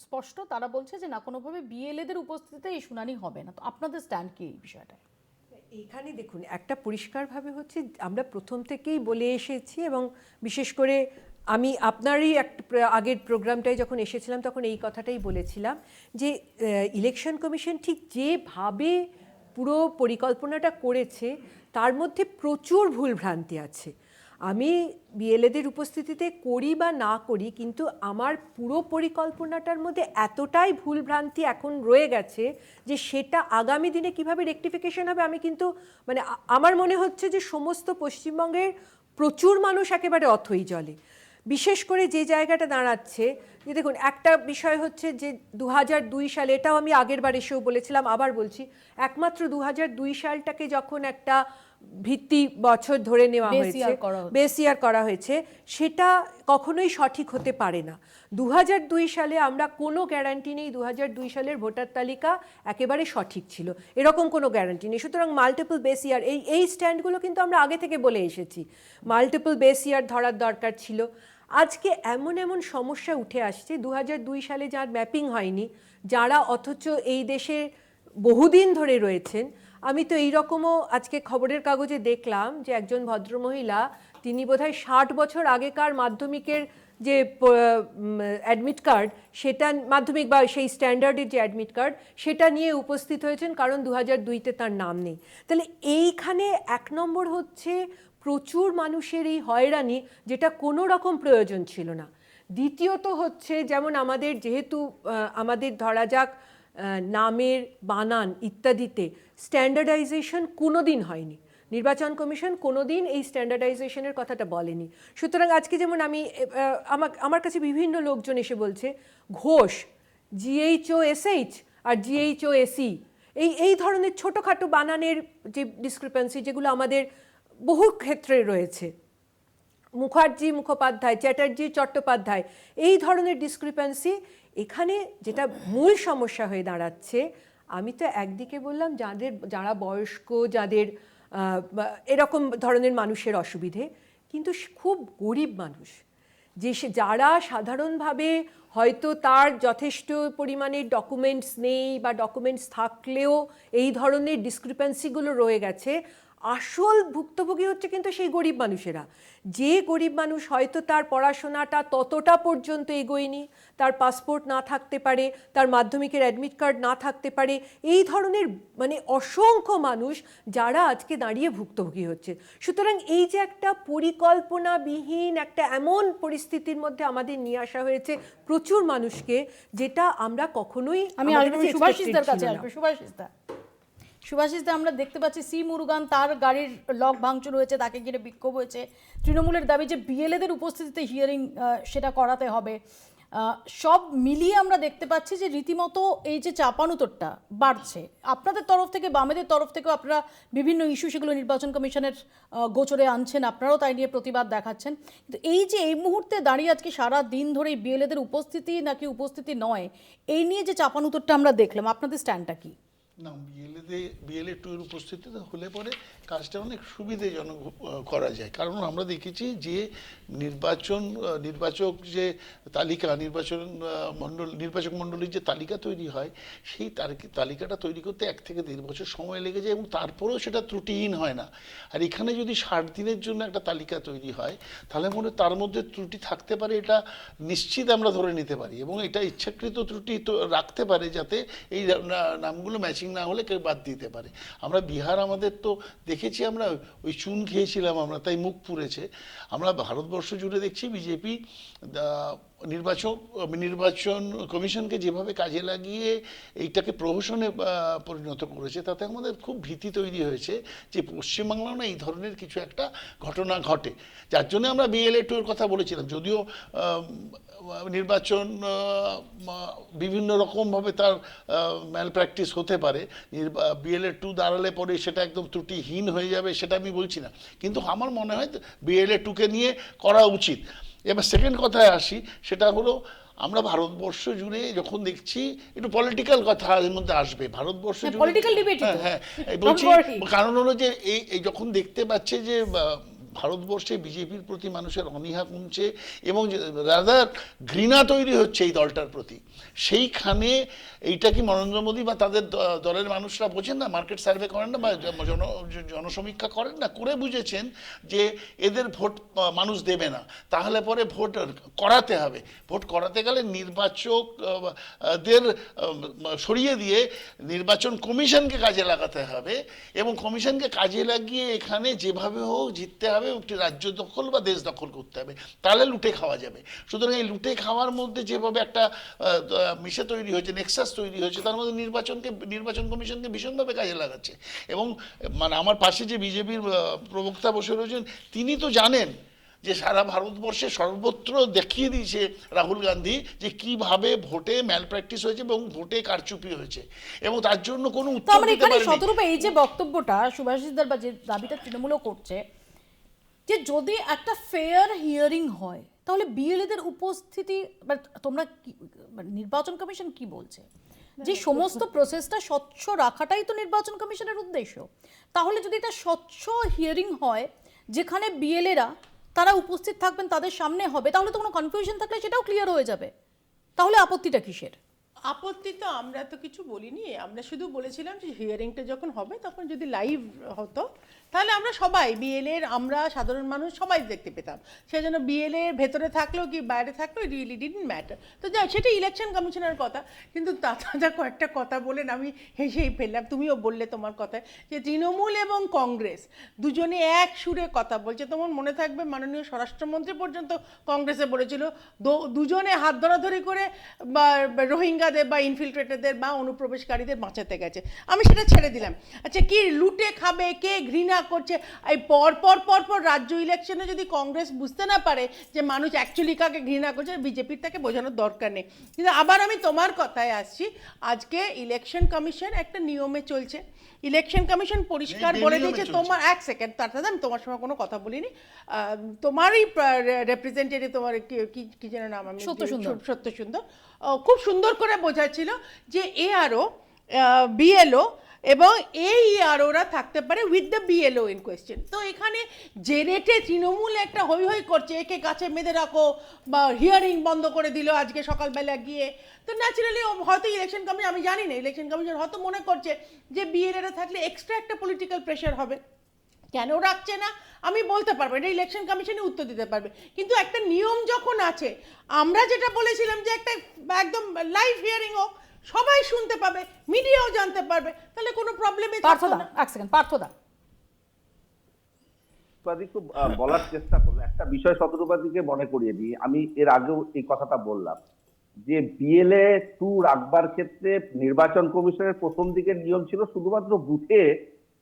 স্পষ্ট। তারা বলছে যে না, কোনোভাবে বিএলএদের উপস্থিতিতে এই শুনানি হবে না। তো আপনাদের স্ট্যান্ড কি এই বিষয়টা? এইখানে দেখুন, একটা পরিষ্কারভাবে হচ্ছে, আমরা প্রথম থেকেই বলে এসেছি এবং বিশেষ করে আমি আপনারই আগের প্রোগ্রামটায় যখন এসেছিলাম তখন এই কথাটাই বলেছিলাম যে ইলেকশন কমিশন ঠিক যেভাবে পুরো পরিকল্পনাটা করেছে তার মধ্যে প্রচুর ভুলভ্রান্তি আছে। আমি বিএলএদের উপস্থিতিতে করি বা না করি, কিন্তু আমার পুরো পরিকল্পনাটার মধ্যে এতটাই ভুলভ্রান্তি এখন রয়ে গেছে যে সেটা আগামী দিনে কিভাবে রেকটিফিকেশন হবে, আমি কিন্তু মানে আমার মনে হচ্ছে যে সমস্ত পশ্চিমবঙ্গের প্রচুর মানুষ একেবারে অথই জলে। বিশেষ করে যে জায়গাটা দাঁড়াচ্ছে যে দেখুন, একটা বিষয় হচ্ছে যে 2002 সালে, এটাও আমি আগের বার এসেও বলেছিলাম, আবার বলছি, একমাত্র 2002 সালটাকে যখন একটা ভিত্তি বছর ধরে নেওয়া হয়েছে, বেস ইয়ার করা হয়েছে, সেটা কখনোই সঠিক হতে পারে না। 2002 সালে আমরা কোনো গ্যারান্টি নেই 2002 সালের ভোটার তালিকা একেবারে সঠিক ছিল, এরকম কোনো গ্যারান্টি নেই। সুতরাং মাল্টিপল বেস ইয়ার, এই স্ট্যান্ডগুলো কিন্তু আমরা আগে থেকে বলে এসেছি, মাল্টিপল বেস ইয়ার ধরার দরকার ছিল। আজকে এমন সমস্যা উঠে আসছে, 2002 সালে যার ম্যাপিং হয়নি, যারা অথচ এই দেশে বহুদিন ধরে রয়েছেন, আমি তো এইরকমও আজকে খবরের কাগজে দেখলাম যে একজন ভদ্রমহিলা, তিনি বোধহয় 60 বছর আগেকার মাধ্যমিকের যে অ্যাডমিট কার্ড, সেটা মাধ্যমিক বা সেই স্ট্যান্ডার্ডের যে অ্যাডমিট কার্ড, সেটা নিয়ে উপস্থিত হয়েছেন, কারণ 2002-তে তার নাম নেই। তাহলে এইখানে 1 নম্বর হচ্ছে প্রচুর মানুষের এই হয়রানি, যেটা কোনো রকম প্রয়োজন ছিল না। দ্বিতীয়ত হচ্ছে, যেমন আমাদের যেহেতু আমাদের ধরা যাক নামের বানান ইত্যাদিতে স্ট্যান্ডার্ডাইজেশন কোনো দিন হয়নি, নির্বাচন কমিশন কোনো দিন এই স্ট্যান্ডার্ডাইজেশনের কথাটা বলেনি। সুতরাং আজকে যেমন আমার কাছে বিভিন্ন লোকজন এসে বলছে ঘোষ, GHOSH আর GHOSE, এই ধরনের ছোটোখাটো বানানের যে ডিসক্রিপেন্সি, যেগুলো আমাদের বহু ক্ষেত্রে রয়েছে, মুখার্জি মুখোপাধ্যায়, চ্যাটার্জি চট্টোপাধ্যায়, এই ধরনের ডিসক্রিপেন্সি, এখানে যেটা মূল সমস্যা হয়ে দাঁড়াচ্ছে, আমি তো একদিকে বললাম যারা বয়স্ক, যাদের এরকম ধরনের মানুষের অসুবিধে, কিন্তু খুব গরিব মানুষ, যারা সাধারণভাবে হয়তো তার যথেষ্ট পরিমাণে ডকুমেন্টস নেই, বা ডকুমেন্টস থাকলেও এই ধরনের ডিসক্রিপেন্সিগুলো রয়ে গেছে, আসল ভুক্তভোগী হচ্ছে কিন্তু সেই গরিব মানুষেরা। যে গরিব মানুষ হয়তো তার পড়াশোনাটা ততটা পর্যন্ত এগোয়নি, তার পাসপোর্ট না থাকতে পারে, তার মাধ্যমিকের অ্যাডমিট কার্ড না থাকতে পারে, এই ধরনের মানে অসংখ্য মানুষ যারা আজকে দাঁড়িয়ে ভুক্তভোগী হচ্ছে। সুতরাং এই যে একটা পরিকল্পনাবিহীন একটা এমন পরিস্থিতির মধ্যে আমাদের নিয়ে আসা হয়েছে প্রচুর মানুষকে, যেটা আমরা কখনোই, আমি সুভাষিসদার কাছে আসবো। সুভাষিসদা, আমরা দেখতে পাচ্ছি সি মুরুগান, তার গাড়ির লক ভাঙচুর হয়েছে, তাকে ঘিরে বিক্ষোভ হয়েছে। তৃণমূলের দাবি যে বিএলএদের উপস্থিতিতে হিয়ারিং সেটা করাতে হবে। সব মিলিয়ে আমরা দেখতে পাচ্ছি যে রীতিমতো এই যে চাপানুতরটা বাড়ছে। আপনাদের তরফ থেকে, বামেদের তরফ থেকেও আপনারা বিভিন্ন ইস্যু সেগুলো নির্বাচন কমিশনের গোচরে আনছেন, আপনারাও তাই নিয়ে প্রতিবাদ দেখাচ্ছেন। কিন্তু এই যে এই মুহূর্তে দাঁড়িয়ে আজকে সারা দিন ধরে বিএলএদের উপস্থিতি নাকি উপস্থিতি নয়, এই নিয়ে যে চাপানুতরটা আমরা দেখলাম, আপনাদের স্ট্যান্ডটা কি? না, বিএলএ 2 এর উপস্থিতিতে হলে পরে কাজটা অনেক সুবিধাজনক করা যায়। কারণ আমরা দেখেছি যে নির্বাচক যে তালিকা, নির্বাচক মণ্ডলীর যে তালিকা তৈরি হয়, সেই তালিকাটা তৈরি করতে 1 থেকে 1.5 বছর সময় লেগে যায়, এবং তারপরেও সেটা ত্রুটিহীন হয় না। আর এখানে যদি 60 দিনের জন্য একটা তালিকা তৈরি হয়, তাহলে তার মধ্যে ত্রুটি থাকতে পারে, এটা নিশ্চিত আমরা ধরে নিতে পারি, এবং এটা ইচ্ছাকৃত ত্রুটি তো রাখতে পারে, যাতে এই নামগুলো ম্যাচিং না হলে কেউ বাদ দিতে পারে। আমরা বিহার, আমাদের তো দেখেছি, আমরা ওই চুন খেয়েছিলাম আমরা, তাই মুখ পুড়েছে। আমরা ভারতবর্ষ জুড়ে দেখছি বিজেপি নির্বাচন কমিশনকে যেভাবে কাজে লাগিয়ে এইটাকে প্রহসনে পরিণত করেছে, তাতে আমাদের খুব ভীতি তৈরি হয়েছে যে পশ্চিমবাংলাও না এই ধরনের কিছু একটা ঘটনা ঘটে। যার জন্য আমরা বিএলএ 2 এর কথা বলেছিলাম। যদিও নির্বাচন বিভিন্ন রকমভাবে তার ম্যাল প্র্যাকটিস হতে পারে, বিএলএ 2 দাঁড়ালে পরে সেটা একদম ত্রুটিহীন হয়ে যাবে, সেটা আমি বলছি না, কিন্তু আমার মনে হয় বিএলএ 2-কে নিয়ে করা উচিত। এবার সেকেন্ড কথায় আসি, সেটা হলো আমরা ভারতবর্ষ জুড়ে যখন দেখছি, একটু পলিটিক্যাল কথা এর মধ্যে আসবে, ভারতবর্ষ জুড়ে, হ্যাঁ বলছি, কারণ হলো যে এই যখন দেখতে পাচ্ছে যে ভারতবর্ষে বিজেপির প্রতি মানুষের অনীহা কমছে এবং রাদার ঘৃণা তৈরি হচ্ছে এই দলটার প্রতি, সেইখানে এইটা কি নরেন্দ্র মোদী বা তাদের দলের মানুষরা বোঝেন না? মার্কেট সার্ভে করেন না বা জনসমীক্ষা করেন না? করে বুঝেছেন যে এদের ভোট মানুষ দেবে না, তাহলে পরে ভোট করাতে হবে। ভোট করাতে গেলে নির্বাচকদের সরিয়ে দিয়ে নির্বাচন কমিশনকে কাজে লাগাতে হবে, এবং কমিশনকে কাজে লাগিয়ে এখানে যেভাবে হোক জিততে হবে, একটি রাজ্য দখল বা দেশ দখল করতে হবে, তাহলে লুটে খাওয়া যাবে। সুতরাং এই লুটে খাওয়ার মধ্যে যেভাবে একটা মিশে তৈরি হয়েছে, নেক্সাস তৈরি হয়েছে, তার মধ্যে নির্বাচন কমিশনকে ভীষণভাবে কাজে লাগাচ্ছে। এবং মানে আমার পাশে যে বিজেপির প্রবক্তা বসে রয়েছেন, তিনি তো জানেন যে সারা ভারতবর্ষে সর্বত্র দেখিয়ে দিয়েছে রাহুল গান্ধী যে কিভাবে ভোটে ম্যাল প্র্যাকটিস হয়েছে এবং ভোটে কারচুপি হয়েছে, এবং তার জন্য কোনো উত্তর দিতে পারেনি। শতরূপে এই যে বক্তব্যটা সুভাষিসদার বা যে দাবিটা তৃণমূলও করছে, যে যদি একটা ফেয়ার হিয়ারিং হয়, তাহলে বিএলএদের উপস্থিতি, তোমরা নির্বাচন কমিশন কি বলছে যে সমস্ত প্রসেসটা স্বচ্ছ রাখাটাই তো নির্বাচন কমিশনের উদ্দেশ্য। তাহলে যদি এটা স্বচ্ছ হিয়ারিং হয়, যেখানে বিএলএরা তারা উপস্থিত থাকবেন, তাদের সামনে হবে, তাহলে তো কোনো কনফিউশন থাকলে সেটাও ক্লিয়ার হয়ে যাবে। তাহলে আপত্তিটা কিসের? আপত্তি তো আমরা তো কিছু বলিনি, আমরা শুধু বলেছিলাম যে হিয়ারিংটা যখন হবে তখন যদি লাইভ হতো তাহলে আমরা সবাই বিএলএর, আমরা সাধারণ মানুষ সবাই দেখতে পেতাম। সেই জন্য বিএলএর ভেতরে থাকলেও কি বাইরে থাকলেও রিয়েলি ডিডন্ট ম্যাটার। তো যা সেটা ইলেকশন কমিশনের কথা, কিন্তু তাছাড়া কয়েকটা কথা বলেন আমি হেসেই ফেললাম। তুমিও বললে তোমার কথায় যে তৃণমূল এবং কংগ্রেস দুজনে এক সুরে কথা বলছে। তোমার মনে থাকবে মাননীয় স্বরাষ্ট্রমন্ত্রী পর্যন্ত কংগ্রেসে বলেছিল দুজনে হাত ধরাধরি করে বা রোহিঙ্গাদের বা ইনফিল্ট্রেটরদের বা অনুপ্রবেশকারীদের বাঁচাতে গেছে। আমি সেটা ছেড়ে দিলাম। আচ্ছা, কি লুটে খাবে, কে ঘৃণা করছে, এই পর পর রাজ্য ইলেকশনে যদি কংগ্রেস বুঝতে না পারে যে মানুষ অ্যাকচুয়ালি কাকে ঘৃণা করছে, বিজেপির তাকে বোঝানোর দরকার নেই। কিন্তু আবার আমি তোমার কথায় আসছি, আজকে ইলেকশন কমিশন একটা নিয়মে চলছে। ইলেকশন কমিশন পরিষ্কার বলে দিয়েছে, তোমার এক সেকেন্ড তার সাথে আমি তোমার সঙ্গে কোনো কথা বলিনি, তোমারই রেপ্রেজেন্টেটিভ, তোমার কি যেন নাম, আমি সত্য সুন্দর খুব সুন্দর করে বোঝাচ্ছিল যে এআরও, বিএলও এবং এই ইআরওরা থাকতে পারে with the BLO in question. তো এখানে যে রেটে তৃণমূল একটা হই হই করছে, একে কাছে বেঁধে রাখো বা হিয়ারিং বন্ধ করে দিল আজকে সকালবেলা গিয়ে, তো ন্যাচারালি হয়তো ইলেকশন কমিশন, আমি জানি না, ইলেকশন কমিশন হয়তো মনে করছে যে বিএলএরা থাকলে এক্সট্রা একটা পলিটিক্যাল প্রেশার হবে। কেন রাখছে না আমি বলতে পারবো, এটা ইলেকশন কমিশনই উত্তর দিতে পারবে। কিন্তু একটা নিয়ম যখন আছে, আমরা যেটা বলেছিলাম যে একটা একদম লাইভ হিয়ারিং হোক, সবাই শুনতে পাবে, মিডিয়াও জানতে পারবে, তাহলে কোনো প্রবলেমই থাকবে না। এক সেকেন্ড পার্থদা, খুব বলার চেষ্টা করলো একটা বিষয় শতরূপাদিকে মনে করিয়ে দিই। আমি এর আগেও এই কথাটা বললাম যে বিএলএ 2 রাখবার ক্ষেত্রে নির্বাচন কমিশনের প্রথম দিকের নিয়ম ছিল শুধুমাত্র বুথে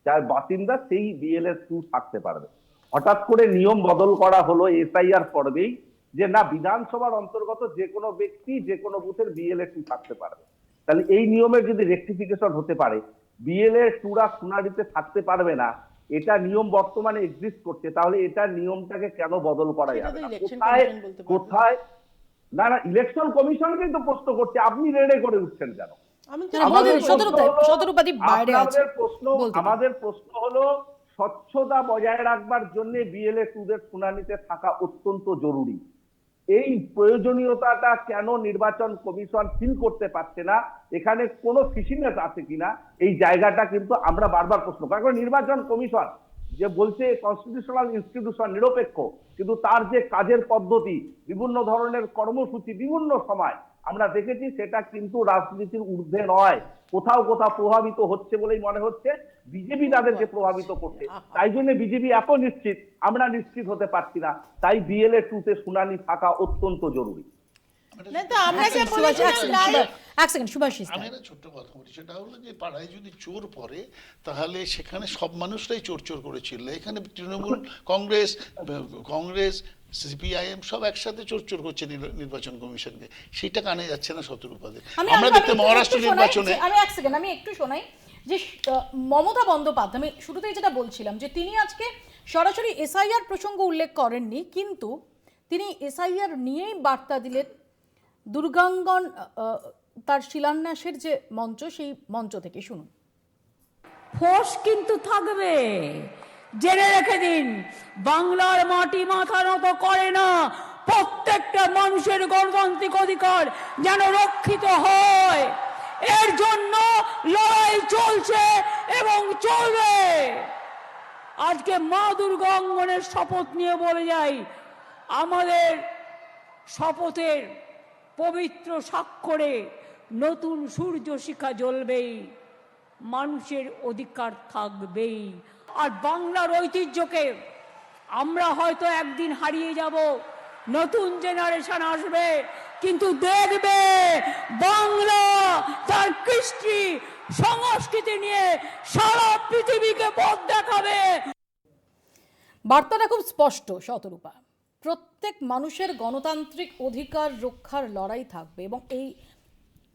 যার বাসিন্দা সেই বিএলএ 2 থাকতে পারবে। হঠাৎ করে নিয়ম বদল করা হলো এসআইআর পর্বেই যে না, বিধানসভার অন্তর্গত যে কোনো ব্যক্তি যে কোনো বুথের বিএলএ 2 থাকতে পারবে। তাহলে এই নিয়মের যদি রেকটিফিকেশন হতে পারে, বিএলএ 2রা শুনানিতে থাকতে পারবে না, এটা নিয়ম বর্তমানে এক্সিস্ট করছে, তাহলে এটা নিয়মটাকে কেন বদল করা যাবে না? কোথায় না ইলেকশন কমিশনকেই তো প্রশ্ন করছে, আপনি রেডে করে উঠছেন কেন? আমাদের প্রশ্ন হলো স্বচ্ছতা বজায় রাখবার জন্য বিএলএ 2দের শুনানিতে থাকা অত্যন্ত জরুরি। এই প্রয়োজনীয়তাটা কেন নির্বাচন কমিশন ফিল করতে পারছে না, এখানে কোনো ফিশিনেস আছে কিনা, এই জায়গাটা কিন্তু আমরা বারবার প্রশ্ন করি। কারণ নির্বাচন কমিশন যে বলছে কনস্টিটিউশনাল ইনস্টিটিউশন নিরপেক্ষ, কিন্তু তার যে কাজের পদ্ধতি, বিভিন্ন ধরনের কর্মসূচি বিভিন্ন সময় আমরা দেখেছি, সেটা কিন্তু রাজনীতির ঊর্ধ্বে নয়, কোথাও প্রভাবিত হচ্ছে বলেই মনে হচ্ছে বিজেপি তাদেরকে প্রভাবিত করছে। তাই জন্য বিজেপি এত নিশ্চিত, আমরা নিশ্চিত হতে পারছি না, তাই বিএলএ 2তে শুনানি থাকা অত্যন্ত জরুরি। আমি একটা ছোট্ট কথা বলি, সেটা হলো যে পাড়ায় যদি চোর পড়ে তাহলে সেখানে সব মানুষরাই চোর করেছিল। এখানে তৃণমূল, কংগ্রেস, সিপিআইএম সব একসাথে চোর করছে নির্বাচন কমিশনকে, সেটা কানে যাচ্ছে না শতরূপাদের। আমরা দেখতে মহারাষ্ট্র নির্বাচনে, আমি একটু শোনাই যে মমতা বন্দ্যোপাধ্যায়, আমি শুরুতেই যেটা বলছিলাম যে তিনি আজকে সরাসরি এসআইআর প্রসঙ্গ উল্লেখ করেননি, কিন্তু তিনি এসআইআর নিয়েই বার্তা দিলেন। দুর্গাঙ্গন তার শিলান্যাসের যে মঞ্চ, সেই মঞ্চ থেকে শুনুন। ফোর্স কিন্তু থাকবে, জেনে রেখে দিন, বাংলার মাটি মাথা নত করে না। প্রত্যেকটা মানুষের গণতান্ত্রিক অধিকার যেন রক্ষিত হয়, এর জন্য লড়াই চলছে এবং চলবে। আজকে মা দুর্গাঙ্গনের শপথ নিয়ে বলে যাই, আমাদের শপথের পবিত্র স্বাক্ষরে নতুন সূর্য শিখা জ্বলবেই, মানুষের অধিকার থাকবেই। আর বাংলার ঐতিহ্যকে আমরা হয়তো একদিন হারিয়ে যাব, নতুন জেনারেশন আসবে, কিন্তু দেখবে বাংলা তার কৃষ্টি সংস্কৃতি নিয়ে সারা পৃথিবীকে পথ দেখাবে। বার্তাটা খুব স্পষ্ট শতরূপা, প্রত্যেক মানুষের গণতান্ত্রিক অধিকার রক্ষার লড়াই থাকবে, এবং এই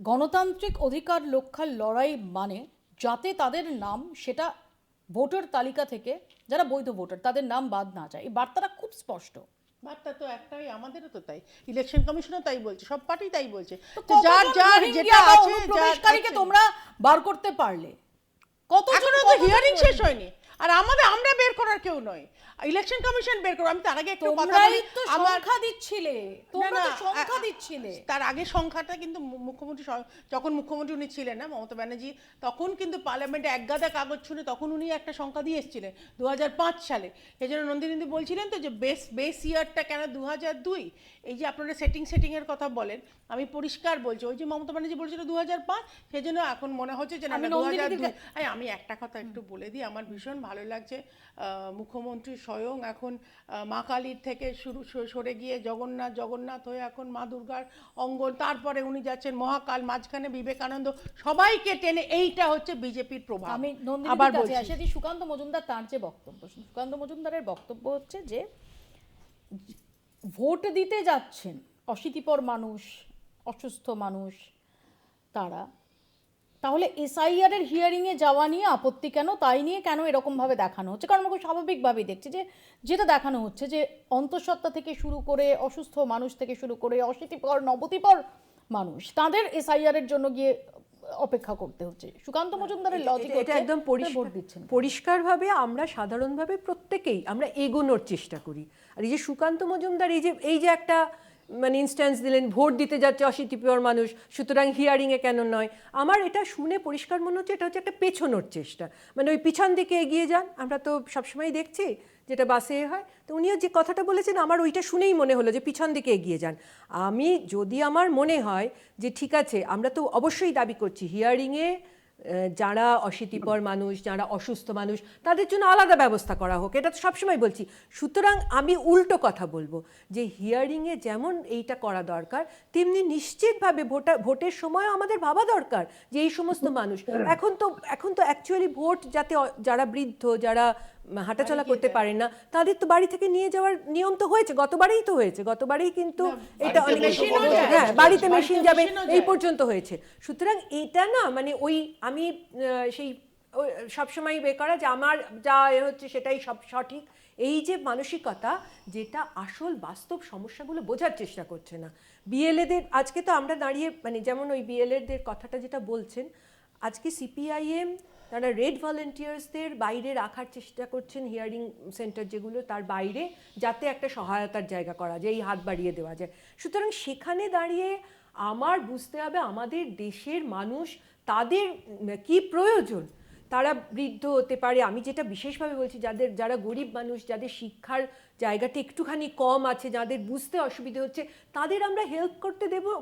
গণতান্ত্রিক অধিকার রক্ষার লড়াই মানে যাতে তাদের নাম, সেটা ভোটার তালিকা থেকে যারা বৈধ ভোটার তাদের নাম বাদ না যায়। এই বার্তাটা খুব স্পষ্ট। বার্তা তো একটাই, আমাদেরও তো তাই, ইলেকশন কমিশনও তাই বলছে, সব পার্টি তাই বলছে। যার যেটা আছে, প্রবেশকারীকে তোমরা বার করতে পারলে, কতজন? হিয়ারিং শেষ হয়নি। আর আমরা বের করার কেউ নয়, ইলেকশন কমিশন বের করো। আমি তার আগে একটু কথা তোমরাই বলি। তো আমার সংখ্যা দিচ্ছিলে, তোমরা না, তো সংখ্যা দিচ্ছিলে। তার আগে সংখ্যাটা কিন্তু মুখ্যমন্ত্রী যখন মুখ্যমন্ত্রী উনি ছিলেন না মমতা ব্যানার্জি, তখন কিন্তু পার্লামেন্টে এক গাদা কাগজ ছুঁড়ে তখন উনি একটা সংখ্যা দিয়ে এসেছিলেন 2005 সালে। এই জন্য নন্দিনী বলছিলেন তো যে বেস ইয়ারটা কেন 2002। এই যে আপনারা সেটিংয়ের কথা বলেন, আমি পরিষ্কার বলছি, ওই যে মমতা ব্যানার্জি বলছিল 2005, সেই জন্য এখন মনে হচ্ছে যে না 2002। আমি একটা কথা একটু বলে দিই, আমার ভীষণ ভালো লাগছে মুখ্যমন্ত্রী স্বয়ং এখন মা কালীর থেকে সরে গিয়ে জগন্নাথ হয়ে এখন মা দুর্গার অঙ্গন, তারপরে উনি যাচ্ছেন মহাকাল, মাঝখানে বিবেকানন্দ, সবাইকে টেনে, এইটা হচ্ছে বিজেপির প্রভাব। আমি আবার নন্দিনীর কাছে বলছি, আসি, সুকান্ত মজুমদার তার যে বক্তব্য, সুকান্ত মজুমদারের বক্তব্য হচ্ছে যে ভোট দিতে যাচ্ছেন অশীতিপর মানুষ, অসুস্থ মানুষ তারা, তাহলে এসআইআর এর হিয়ারিংয়ে যাওয়া নিয়ে আপত্তি কেন, তাই নিয়ে কেন এরকমভাবে দেখানো হচ্ছে? কারণ আমরা খুব স্বাভাবিকভাবেই দেখছি যে যেটা দেখানো হচ্ছে যে অন্তঃসত্ত্বা থেকে শুরু করে অসুস্থ মানুষ থেকে শুরু করে অশীতিপর নবতিপর মানুষ, তাদের এসআইআর এর জন্য গিয়ে অপেক্ষা করতে হচ্ছে। সুকান্ত মজুমদারের লজিক এটা একদম ভোট দিচ্ছেন পরিষ্কারভাবে আমরা সাধারণভাবে প্রত্যেকেই আমরা এগোনোর চেষ্টা করি। আর এই যে সুকান্ত মজুমদার এই যে একটা মানে ইনস্ট্যান্স দিলেন, ভোট দিতে যাচ্ছে অশীতিপর মানুষ, সুতরাং হিয়ারিংয়ে কেন নয়, আমার এটা শুনে পরিষ্কার মনে হচ্ছে এটা হচ্ছে একটা পেছনোর চেষ্টা, মানে ওই পিছন দিকে এগিয়ে যান। আমরা তো সবসময় দেখছি যেটা বাসে হয়, তো উনিও যে কথাটা বলেছেন আমার ওইটা শুনেই মনে হলো যে পিছন দিকে এগিয়ে যান। যদি আমার মনে হয় যে ঠিক আছে, আমরা তো অবশ্যই দাবি করছি হিয়ারিংয়ে যারা অশীতিপর মানুষ, যারা অসুস্থ মানুষ, তাদের জন্য আলাদা ব্যবস্থা করা হোক, এটা তো সবসময় বলছি। সুতরাং আমি উল্টো কথা বলবো যে হিয়ারিংয়ে যেমন এইটা করা দরকার, তেমনি নিশ্চিতভাবে ভোটের সময় আমাদের ভাবা দরকার যে এই সমস্ত মানুষ এখন তো অ্যাকচুয়ালি ভোট যাতে যারা বৃদ্ধ, যারা হাঁটাচলা করতে পারেন না, তাদের তো বাড়ি থেকে নিয়ে যাওয়ার নিয়ম তো হয়েছে, গতবারেই কিন্তু এটা বাড়িতে মেশিন যাবে, এই পর্যন্ত হয়েছে। সুতরাং এটা না মানে আমি সেই সবসময় করা যে আমার যা হচ্ছে সেটাই সব সঠিক, এই যে মানসিকতা, যেটা আসল বাস্তব সমস্যাগুলো বোঝার চেষ্টা করছে না। বিএলএদের আজকে তো আমরা দাঁড়িয়ে মানে যেমন ওই বিএলএদের কথাটা যেটা বলছেন, আজকে সিপিআইএম তারা রেড ভলেন্টিয়ার্সদের বাইরে রাখার চেষ্টা করছেন, হিয়ারিং সেন্টার যেগুলো তার বাইরে, যাতে একটা সহায়তার জায়গা করা যায়, এই হাত বাড়িয়ে দেওয়া যায়। সুতরাং সেখানে দাঁড়িয়ে আমার বুঝতে হবে আমাদের দেশের মানুষ তাদের কি প্রয়োজন। তারা বৃদ্ধ হতে পারে, আমি যেটা বিশেষভাবে বলছি যারা গরিব মানুষ, যাদের শিক্ষার জায়গাটা একটুখানি কম আছে, যাদের বুঝতে অসুবিধে হচ্ছে, তাদের আমরা হেল্প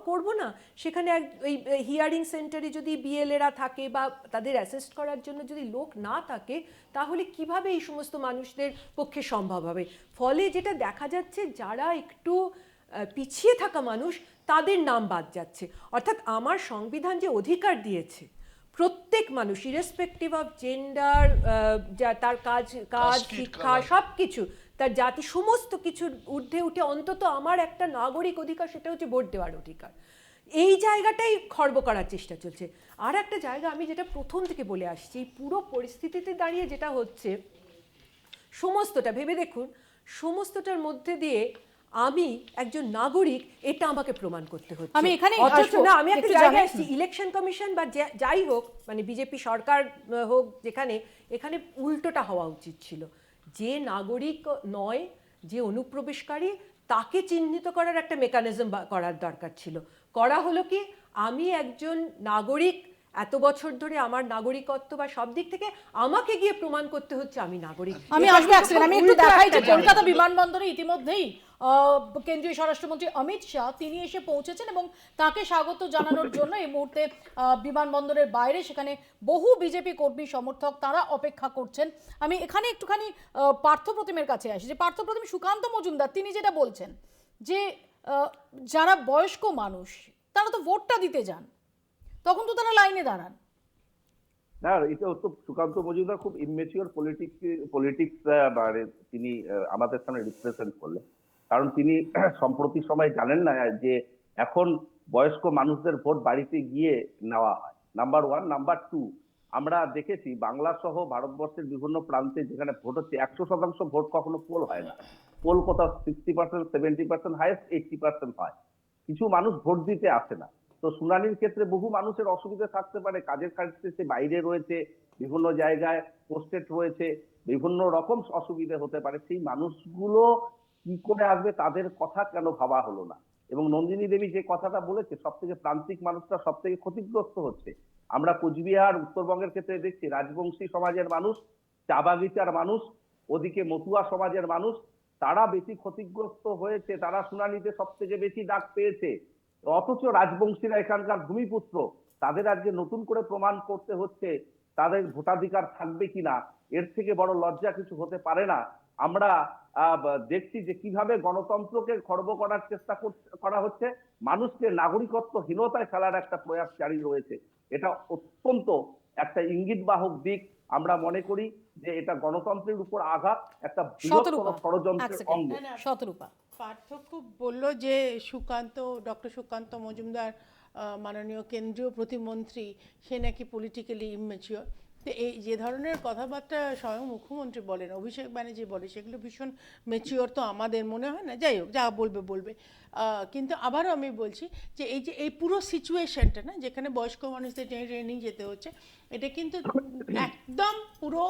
করবো না? সেখানে এই হিয়ারিং সেন্টারে যদি বিএলএরা থাকে বা তাদের অ্যাসিস্ট করার জন্য যদি লোক না থাকে, তাহলে কিভাবে এই সমস্ত মানুষদের পক্ষে সম্ভব হবে? ফলে যেটা দেখা যাচ্ছে, যারা একটু পিছিয়ে থাকা মানুষ তাদের নাম বাদ যাচ্ছে। অর্থাৎ আমার সংবিধান যে অধিকার দিয়েছে প্রত্যেক মানুষ ইরেসপেক্টিভ অফ জেন্ডার, তার কাজ শিক্ষা সব কিছু, তার জাতি, সমস্ত কিছুর ঊর্ধ্বে উঠে অন্তত আমার একটা নাগরিক অধিকার, সেটা হচ্ছে ভোট দেওয়ার অধিকার। এই জায়গাটাই খর্ব করার চেষ্টা চলছে। আর একটা জায়গা আমি যেটা প্রথম থেকে বলে আসছি, পুরো পরিস্থিতিতে দাঁড়িয়ে যেটা হচ্ছে, সমস্তটা ভেবে দেখুন, সমস্তটার মধ্যে দিয়ে আমি একজন নাগরিক এটা আমাকে প্রমাণ করতে হচ্ছে। আমি এখানে আমি একটা জায়গায় আসছি, ইলেকশন কমিশন বা যাই হোক, মানে বিজেপি সরকার হোক যেখানে, এখানে উল্টোটা হওয়া উচিত ছিল। যে নাগরিক নয়, যে অনুপ্রবেশকারী, তাকে চিহ্নিত করার একটা মেকানিজম করার দরকার ছিল। করা হলো কি, আমি একজন নাগরিক, এত বছর ধরে আমার নাগরিকত্ব বা সব দিক থেকে আমাকে গিয়ে প্রমাণ করতে হচ্ছে আমি নাগরিক। আমি একটু দেখাই যে কলকাতা বিমানবন্দরে ইতিমধ্যেই কেন্দ্রীয় স্বরাষ্ট্রমন্ত্রী অমিত শাহ তিনি এসে পৌঁছেছেন এবং তাকে স্বাগত জানানোর জন্য এই মুহূর্তে বিমানবন্দরের বাইরে সেখানে বহু বিজেপি কর্মী সমর্থক তারা অপেক্ষা করছেন। আমি এখানে একটুখানি পার্থপ্রতিমের কাছে আসি, যে পার্থপ্রতিম, সুকান্ত মজুমদার তিনি যেটা বলছেন যে যারা বয়স্ক মানুষ তারা তো ভোটটা দিতে যান, তখন তো তারা লাইনে দাঁড়ান। না, এটা তো সুকান্ত মজুমদার খুব ইমমেচিওর পলিটিক্স মানে তিনি আমাদের সামনে রিপ্রেজেন্ট করলেন। কারণ তিনি সম্প্রতি সময় জানেন না যে এখন বয়স্ক মানুষদের ভোট বাড়িতে গিয়ে নেওয়া হয়, নাম্বার 1। নাম্বার 2, আমরা দেখেছি বাংলা সহ ভারতবর্ষের বিভিন্ন প্রান্তে যেখানে ভোট হচ্ছে 100% ভোট কখনো পোল হয় না। পোল কোথাও 60%, 70%, হাইয়েস্ট 80% হয়। কিছু মানুষ ভোট দিতে আসে না। তো শুনানির ক্ষেত্রে বহু মানুষের অসুবিধা থাকতে পারে, কাজের ক্ষেত্রে সে বাইরে রয়েছে, বিভিন্ন জায়গায় পোস্টেড রয়েছে, বিভিন্ন রকম অসুবিধে হতে পারে, সেই মানুষগুলো কি করে আসবে তাদের কথা কেন ভাবা হলো না? এবং নন্দিনী দেবী যে কথাটা বলেছে, সব থেকে প্রান্তিক মানুষরা সব থেকে ক্ষতিগ্রস্ত হচ্ছে। আমরা কোচবিহার উত্তরবঙ্গের ক্ষেত্রে দেখছি রাজবংশী সমাজের মানুষ, চা বাগিচার মানুষ, ওদিকে মতুয়া সমাজের মানুষ, তারা বেশি ক্ষতিগ্রস্ত হয়েছে, তারা শুনানিতে সব থেকে বেশি ডাক পেয়েছে। অথচ রাজবংশীরা এখানকার ভূমিপুত্র, তাদের আজকে নতুন করে প্রমাণ করতে হচ্ছে তাদের ভোটাধিকার থাকবে কিনা। এর থেকে বড় লজ্জা কিছু হতে পারে না। আমরা দেখছি যে কিভাবে গণতন্ত্রকে খর্ব করার চেষ্টা করা হচ্ছে, মানুষকে নাগরিকত্বহীনতায় ফেলার একটা প্রয়াস জারি রয়েছে। এটা অত্যন্ত একটা ইঙ্গিতবাহক দিক। আমরা মনে করি যে এটা গণতন্ত্রের উপর আঘাত, একটা বৃহত্তর ষড়যন্ত্রের অঙ্গ। পার্থক্য বললো যে ডক্টর সুকান্ত মজুমদার মাননীয় কেন্দ্রীয় প্রতিমন্ত্রী, সে নাকি পলিটিক্যালি ইমেচিওর। তো এই যে ধরনের কথাবার্তা স্বয়ং মুখ্যমন্ত্রী বলেন, অভিষেক ব্যানার্জি বলে, সেগুলো ভীষণ ম্যাচিওর তো আমাদের মনে হয় না। যাই হোক, যা বলবে। কিন্তু আবারও আমি বলছি যে এই পুরো সিচুয়েশনটা না, যেখানে বয়স্ক মানুষদের ট্রেনিং যেতে হচ্ছে, এটা কিন্তু একদম পুরো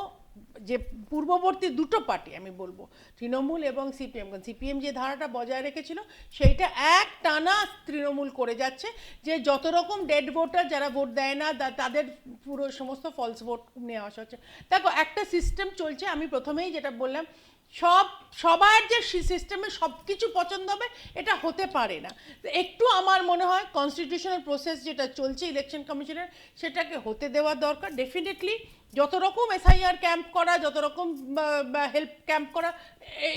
যে পূর্ববর্তী দুটো পার্টি আমি বলবো, তৃণমূল এবং সিপিএম, সিপিএম যে ধারাটা বজায় রেখেছিল সেইটা এক টানা তৃণমূল করে যাচ্ছে, যে যত রকম ডেড ভোটার যারা ভোট দেয় না তাদের পুরো সমস্ত ফলস ভোট নিয়ে আসা হচ্ছে। দেখো, একটা সিস্টেম চলছে, আমি প্রথমেই যেটা বললাম, সবার যে সিস্টেমে সব কিছু পছন্দ হবে এটা হতে পারে না। একটু আমার মনে হয় কনস্টিটিউশনাল প্রসেস যেটা চলছে ইলেকশন কমিশনের, সেটাকে হতে দেওয়া দরকার। ডেফিনেটলি যত রকম এসআইআর ক্যাম্প করা, যত রকম হেল্প ক্যাম্প করা,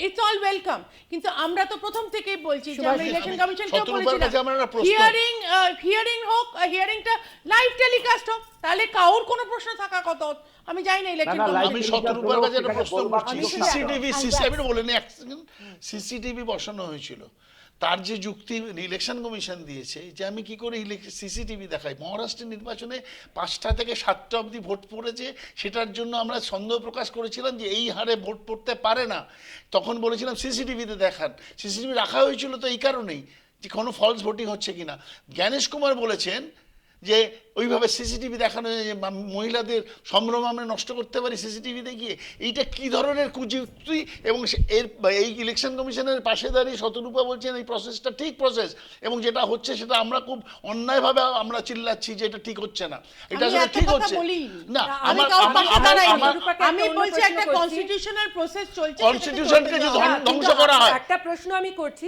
ইটস অল ওয়েলকাম। কিন্তু আমরা তো প্রথম থেকেই বলছি যে আমরা ইলেকশন কমিশনকেও বলেছিলাম হিয়ারিং হোক, হিয়ারিংটা লাইভ টেলিকাস্ট হোক, তাহলে কারোর কোনো প্রশ্ন থাকা কত। আমি জানি না ইলেকশন আমি শতরূপার কাছে একটা প্রশ্ন করছি, আমি বলিনি, সিসিটিভি বসানো হয়েছিল, তার যে যুক্তি ইলেকশন কমিশন দিয়েছে যে আমি কি করে সিসিটিভি দেখাই, মহারাষ্ট্রের নির্বাচনে 5টা থেকে 7টা অবধি ভোট পড়েছে, সেটার জন্য আমরা সন্দেহ প্রকাশ করেছিলাম যে এই হারে ভোট পড়তে পারে না। তখন বলেছিলাম সিসিটিভিতে দেখান, সিসিটিভি রাখা হয়েছিল তো এই কারণেই যে কোনো ফলস ভোটিং হচ্ছে কিনা। জ্ঞানেশ কুমার বলেছেন যে ওইভাবে সিসিটিভি দেখানো, মহিলাদের সম্ভ্রম আমরা নষ্ট করতে পারি সিসিটিভি দেখিয়ে। এইটা কি ধরনের কুযুক্তি? এবং এই ইলেকশন কমিশনের পাশে দাঁড়িয়ে শতরূপা বলছেন এই প্রসেসটা ঠিক প্রসেস, এবং যেটা হচ্ছে সেটা আমরা খুব অন্যায়ভাবে আমরা চিল্লাচ্ছি যে এটা ঠিক হচ্ছে না, এটা আসলে ঠিক হচ্ছে না। আমি বলছি একটা কনস্টিটিউশনাল প্রসেস চলছে, কনস্টিটিউশনকে যদি ধ্বংস করা হয়। একটা প্রশ্ন আমি করছি,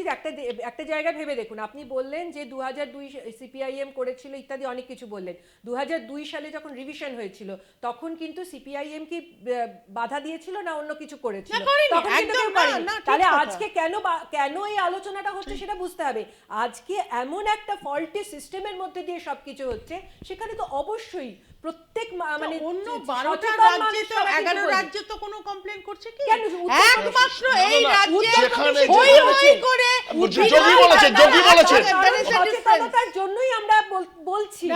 একটা জায়গা ভেবে দেখুন। আপনি বললেন যে 2002 সিপিআইএম করেছিল ইত্যাদি অনেক কিছু বললেন। 2002 সালে যখন রিভিশন হয়েছিল তখন কিন্তু সিপিআইএম কি বাধা দিয়েছিল না অন্য কিছু করেছিল? তাহলে আজকে কেন এই আলোচনাটা হচ্ছে সেটা বুঝতে হবে। আজকে এমন একটা ফল্টি সিস্টেমের মধ্যে দিয়ে সবকিছু হচ্ছে, সেখানে তো অবশ্যই প্রত্যেক মানে অন্য 12টা রাজ্যে তো 11 রাজ্যে তো কোনো কমপ্লেইন করছে কি? একমাত্র এই রাজ্যে হই করে সচেতনতার জন্যই আমরা বলছি।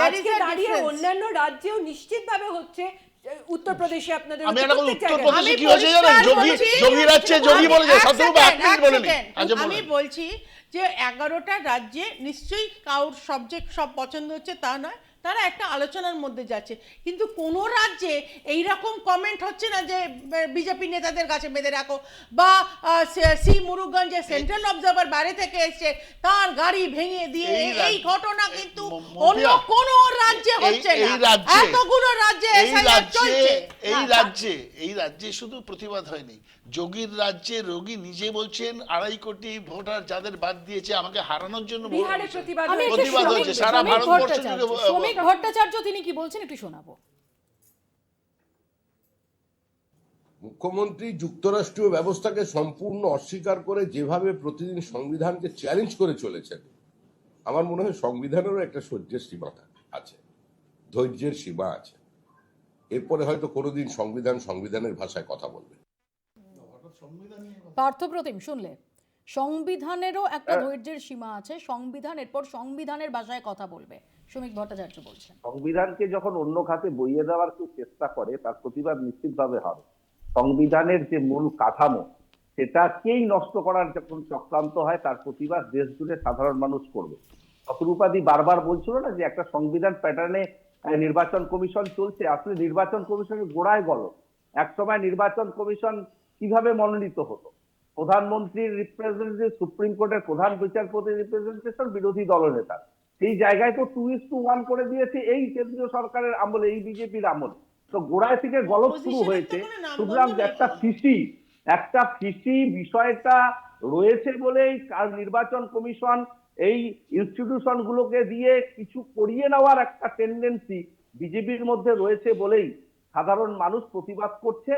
আজকে দাঁড়িয়ে অন্যান্য রাজ্যেও নিশ্চিতভাবে হচ্ছে। উত্তরপ্রদেশে আপনাদের আমি বলছি যে 11টা রাজ্যে নিশ্চয়ই কারোর সব পছন্দ হচ্ছে তা নয়, তারা একটা আলোচনার মধ্যে যাচ্ছে। কিন্তু কোন রাজ্যে এইরকম কমেন্ট হচ্ছে না যে বিজেপি নেতাদের কাছে বেঁধে রাখো, বা সি মুরুগান যে সেন্ট্রাল অবজারভার বাইরে থেকে এসে তার গাড়ি ভেঙে দিয়ে, এই ঘটনা কিন্তু অন্য কোন রাজ্যে হচ্ছে না। এতগুলো রাজ্যে এই রাজ্যে শুধু প্রতিবাদ হয়নি, যোগীর রাজ্যে যোগী নিজে বলছেন 2.5 কোটি ভোটার যাদের বাদ দিয়েছে আমাকে হারানোর জন্য প্রতিবাদ হচ্ছে সারা ভারতবর্ষ। শ্রমিক ভট্টাচার্য তিনি কি বলছেন একটু শোনাবো। মুখ্যমন্ত্রী যুক্তরাষ্ট্রীয় ব্যবস্থাকে সম্পূর্ণ অস্বীকার করে যেভাবে প্রতিদিন সংবিধানকে চ্যালেঞ্জ করে চলেছেন, আমার মনে হয় সংবিধানেরও একটা সহ্যের সীমা আছে, ধৈর্যের সীমা আছে। এরপরে হয়তো কোনোদিন সংবিধানের ভাষায় কথা বলবে। পার্থপ্রতিম, শুনলে সংবিধানেরও একটা ধৈর্যের সীমা আছে, সংবিধান এরপর সংবিধানের ভাষায় কথা বলবে, শ্রমিক ভট্টাচার্য বলছেন। সংবিধানকে যখন অন্য খাতে বইয়ে দেওয়ার কেউ চেষ্টা করে তার প্রতিবাদ নিশ্চিতভাবে হবে। সংবিধানের যে মূল কাঠামো সেটাকেই নষ্ট করার যখন চক্রান্ত হয় তার প্রতিবাদ দেশ জুড়ে সাধারণ মানুষ করবে। শতরূপাদি বারবার বলছিল না যে একটা সংবিধান প্যাটার্নে নির্বাচন কমিশন চলছে, আসলে নির্বাচন কমিশনের গোড়ায় গলদ। একসময় নির্বাচন কমিশন কিভাবে মনোনীত হতো? প্রধানমন্ত্রীর রিপ্রেজেন্টেটিভ, সুপ্রিম কোর্টের প্রধান বিচারপতির রিপ্রেজেন্টেশন, বিরোধী দলনেতা। সেই জায়গায় তো 2:1 করে দিয়েছে এই কেন্দ্রীয় সরকারের আমলে, এই বিজেপির আমলে। তো গোড়ায় থেকে গলদ শুরু হয়েছে। সুতরাং একটা ফিসি বিষয়টা রয়েছে বলেই নির্বাচন কমিশন এই ইনস্টিটিউশন গুলোকে দিয়ে কিছু করিয়ে নেওয়ার একটা টেন্ডেন্সি বিজেপির মধ্যে রয়েছে বলেই সাধারণ মানুষ প্রতিবাদ করছে,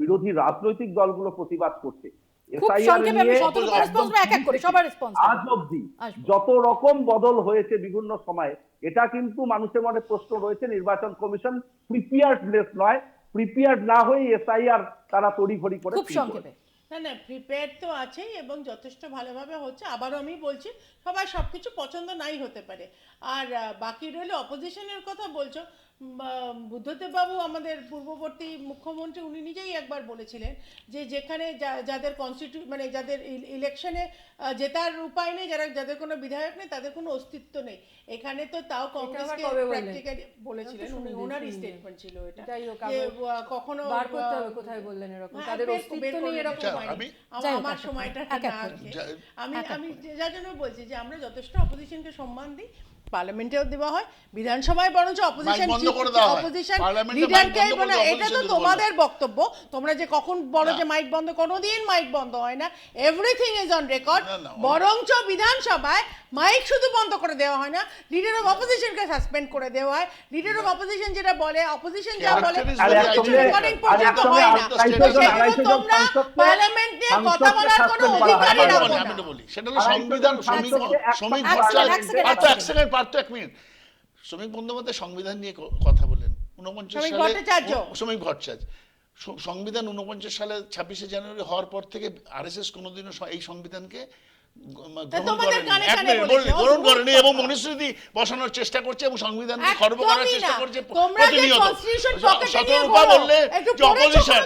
বিরোধী রাজনৈতিক দলগুলো প্রতিবাদ করছে। খুব সংক্ষেপে আমি 17টা রেসপন্স এক এক করে সবার রেসপন্স আজ অবধি যত রকম বদল হয়েছে বিভিন্ন সময়ে, এটা কিন্তু মানুষের মনে প্রশ্ন রয়েছে। নির্বাচন কমিশন প্রিপেয়ার্ডনেস নয়, প্রিপেয়ার্ড না হয়ে এসআইআর তারা তড়িঘড়ি করে। খুব সংক্ষেপে। না, প্রিপেয়ার তো আছেই এবং যথেষ্ট ভালোভাবে হচ্ছে। আবারও আমি বলছি, সবার সবকিছু পছন্দ নাই হতে পারে। আর বাকি রইল অপোজিশনের কথা বলছো, বুদ্ধদেব বাবু আমাদের পূর্ববর্তী মুখ্যমন্ত্রী, উনি নিজেই একবার বলেছিলেন যে যেখানে যাদের মানে যাদের ইলেকশনে জেতার উপায় নেই, যাদের কোনো বিধায়ক নেই, তাদের কোনো অস্তিত্ব নেই। এখানে তো তাও কংগ্রেসকে প্র্যাকটিক্যালি বলেছিলেন, ওনারই স্টেটমেন্ট ছিল এটা, যে কখনো বার করতে হবে কোথায় বললেন এরকম, তাদের অস্তিত্ব নেই এরকম। আমার সময়টা আমি যার জন্য বলছি যে আমরা যথেষ্ট অপোজিশনকে সম্মান দিই, পার্লামেন্টেও দেওয়া হয়, বিধানসভায় বরঞ্চ অপোজিশন লিডারকে, মানে এটা তো তোমাদের বক্তব্য। তোমরা যে কখন বলো যে মাইক বন্ধ, কোনোদিন মাইক বন্ধ হয় না, এভরিথিং ইজ অন রেকর্ড। বরঞ্চ বিধানসভায় মাইক শুধু বন্ধ করে দেওয়া হয় না, লিডার অফ অপোজিশনকে সাসপেন্ড করে দেওয়া হয়। লিডার অফ অপোজিশন যেটা বলে, অপোজিশন যা বলে রেকর্ডিং পর্যন্ত হয় না। সেগুলো তোমরা পার্লামেন্ট নিয়ে কথা বলার কোনো অধিকারই রাখো না। আমি তো বলি সেটা হলো সংবিধান। শ্রমিক ভট্টাচার্য, এক মিনিট, শ্রমিক বন্দ্যোপাধ্যায় সংবিধান নিয়ে কথা বলেন 49 সালে। শ্রমিক ভট্টাচার্য সংবিধান 49 সালে 26শে জানুয়ারি হওয়ার পর থেকে আরএসএস কোনোদিনও এই সংবিধানকে গ্রহণ করেনি এবং মনুস্মৃতি বসানোর চেষ্টা করছে এবং সংবিধানকে খর্ব করার চেষ্টা করছে প্রতিনিয়ত। শতরূপা বললে যে অপোজিশন,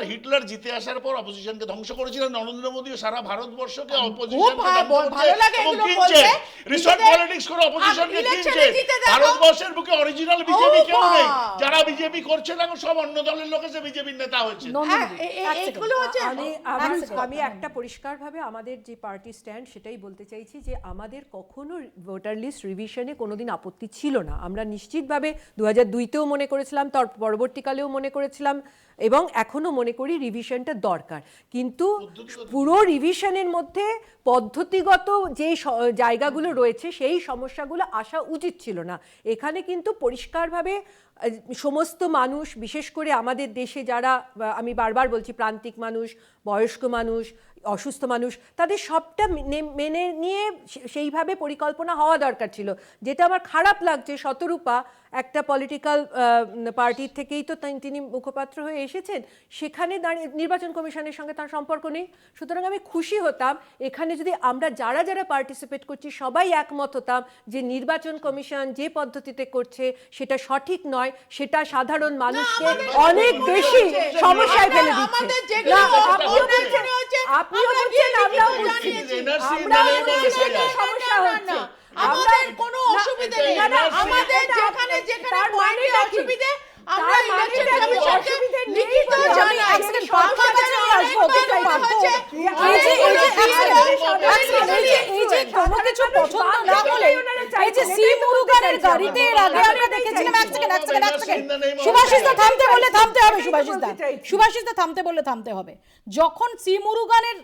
হিটলার জিতে আসার পর অপোজিশনকে ধ্বংস করেছিলেন, নরেন্দ্র মোদীও সারা ভারতবর্ষকে অপোজিশনকে রিসর্ট পলিটিক্স করে অপোজিশনকে কিনছে। ভারতবর্ষের বুকে অরিজিনাল বিজেপি কেউ নেই, যারা বিজেপি করছে না সব অন্য দলের লোক এসে বিজেপির নেতা হয়েছে। আমি একটা পরিষ্কারভাবে আমাদের যে পার্টি স্ট্যান্ড সেটাই বলতে চাইছি, যে আমাদের কখনো ভোটার লিস্ট রিভিশনে কোনোদিন আপত্তি ছিল না। আমরা নিশ্চিতভাবে 2002তেও মনে করেছিলাম, তার পরবর্তীকালেও মনে করেছিলাম এবং এখনো মনে করি রিভিশনটা দরকার। কিন্তু পুরো রিভিশনের মধ্যে পদ্ধতিগত যে জায়গাগুলো রয়েছে সেই সমস্যাগুলো আসা উচিত ছিল না। এখানে কিন্তু পরিষ্কারভাবে সমস্ত মানুষ, বিশেষ করে আমাদের দেশে যারা, আমি বারবার বলছি, প্রান্তিক মানুষ, বয়স্ক মানুষ, অসুস্থ মানুষ, তাদের সবটা মেনে নিয়ে সেইভাবে পরিকল্পনা হওয়া দরকার ছিল। যেটা আমার খারাপ লাগছে, শতরূপা একটা পলিটিক্যাল পার্টির থেকেই তো তিনি মুখপাত্র হয়ে এসেছেন, সেখানে দাঁড়িয়ে নির্বাচন কমিশনের সঙ্গে তার সম্পর্ক নেই। সুতরাং আমি খুশি হতাম এখানে যদি আমরা যারা পার্টিসিপেট করছি সবাই একমত হতাম যে নির্বাচন কমিশন যে পদ্ধতিতে করছে সেটা সঠিক নয়, সেটা সাধারণ মানুষকে অনেক বেশি সমস্যায় ফেলে দিচ্ছে। আপনিও বলছেন, আমরাও বলছি, সমস্যা হচ্ছে। আমাদের কোনো অসুবিধা নেই, আমাদের যেখানে পয়েন্টে অসুবিধা আমরা ইলেকশন কমিশনকে লিখিত জানাই। এই যে কোনো কিছু পছন্দ না হলে, এই যে সি মুরুগানের গাড়িতে এর আগে আমরা দেখেছিলাম, এক সেকেন্ড সুভাষিস দা থামতে বললে থামতে হবে, সুভাষিস দা থামতে বললে থামতে হবে। যখন সি মুরুগানের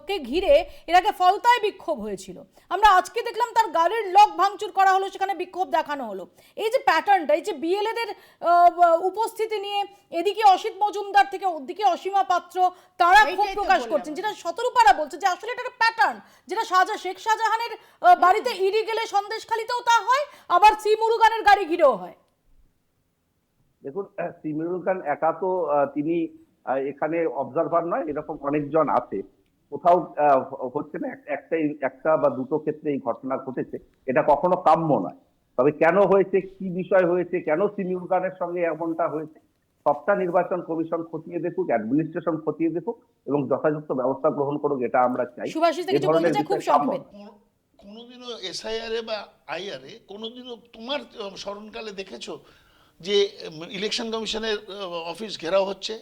কে ঘিরে এর আগে ফলতায় বিক্ষোভ হয়েছিল, আমরা আজকে দেখলাম তার গাড়ির লক ভাঙচুর করা হলো, সেখানে বিক্ষোভ দেখানো হলো। এই যে প্যাটার্নটা, এই যে বিএলএদের উপস্থিতি নিয়ে এদিকে অসিত মজুমদার থেকে ওদিকে অসীমা পাত্র, তারা ক্ষোভ প্রকাশ করছেন, যেটা শতরূপারা বলছে যে আসলে এটা একটা প্যাটার্ন, যেটা শেখ শাহজাহানের বাড়িতে ইডি গেলে সন্দেশখালিতেও তা হয়, আবার সি মুরুগানের গাড়ি ঘিরেও হয়। দেখুন, সি মুরুগান একা তো তিনি এখানে অবজারভার নয়, এরকম অনেকজন আছে। কোথাও হচ্ছে না, একটা বা দুটো ক্ষেত্রে এই ঘটনা ঘটেছে, এটা কখনো কাম্য নয়। তবে কেন হয়েছে, কি বিষয় হয়েছে, কেন সি মুরুগানের সঙ্গে এমনটা হয়েছে, সবটা নির্বাচন কমিশন খতিয়ে দেখুক, অ্যাডমিনিস্ট্রেশন খতিয়ে দেখুক এবং যথাযথ ব্যবস্থা গ্রহণ করুক, এটা আমরা চাই। কোনোদিনও এসআইআর বা আইআর কোনোদিনও তোমার স্মরণকালে দেখেছো যে ইলেকশন কমিশনের অফিস ঘেরাও হচ্ছে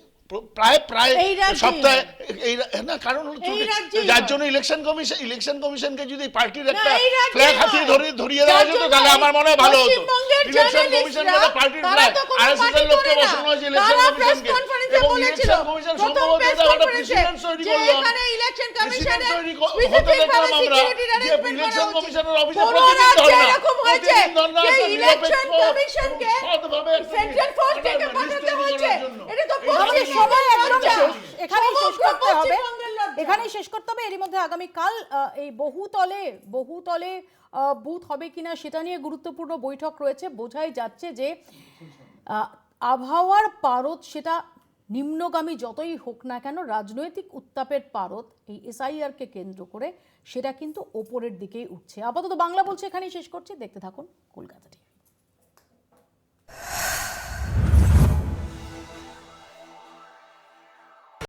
প্রায় প্রায় এই রাজ্যে? সপ্তাহে এই না কারণ হলো এই রাজ্যে যার নয়। জন্য ইলেকশন কমিশনকে যদি পার্টির না, একটা এই রাজ্যে ফ্ল্যাগ হাতিয়ে নয়। ধরিয়ে দেওয়া যার যেত জন্য তাহলে আমার মনে হয় ভালো হতো। পশ্চিমবঙ্গের ইলেকশন কমিশন জার্নালিস্টরা, মানে পার্টির তারা ফ্ল্যাগ তো কোনো আরএসএস পার্টি এর লোককে করে না। বসানো হয়েছে ইলেকশন তারা প্রেস কমিশনকে কনফারেন্সে এবং বলেছিল, ইলেকশন কমিশন প্রথম সম্ভবত প্রেস এটা একটা কনফারেন্সে প্রেসিডেন্ট তৈরি যে করলো এখানে ইলেকশন প্রেসিডেন্ট কমিশনের তৈরি হতে specific দেখলাম ভাবে আমরা security যে arrangement ইলেকশন করা উচিত। কমিশনের অফিসে কোনো প্রতিদিন রাজ্যে ধর্ণা এরকম হয়েছে প্রতিদিন ধর্ণা যে একটা ইলেকশন নিরপেক্ষ কমিশনকে সৎভাবে সেন্ট্রাল ফোর্স থেকে পাঠাতে হয়েছে। এটা তো আমাদের সময় একদম লজ্জা। শেষ, এখানেই শেষ সমগ্র করতে হবে, পশ্চিমবঙ্গের লজ্জা। এখানেই শেষ করতে হবে। এরই মধ্যে আগামীকাল এই বহুতলে বুথ হবে কিনা সেটা নিয়ে গুরুত্বপূর্ণ বৈঠক রয়েছে। বোঝাই যাচ্ছে যে আবহাওয়ার পারদ সেটা নিম্নগামী যতই হোক না কেন, রাজনৈতিক উত্তাপের পারদ এই এসআইআরকে কেন্দ্র করে সেটা কিন্তু ওপরের দিকেই উঠছে। আপাতত বাংলা বলছে এখানেই শেষ করছি। দেখতে থাকুন কলকাতা।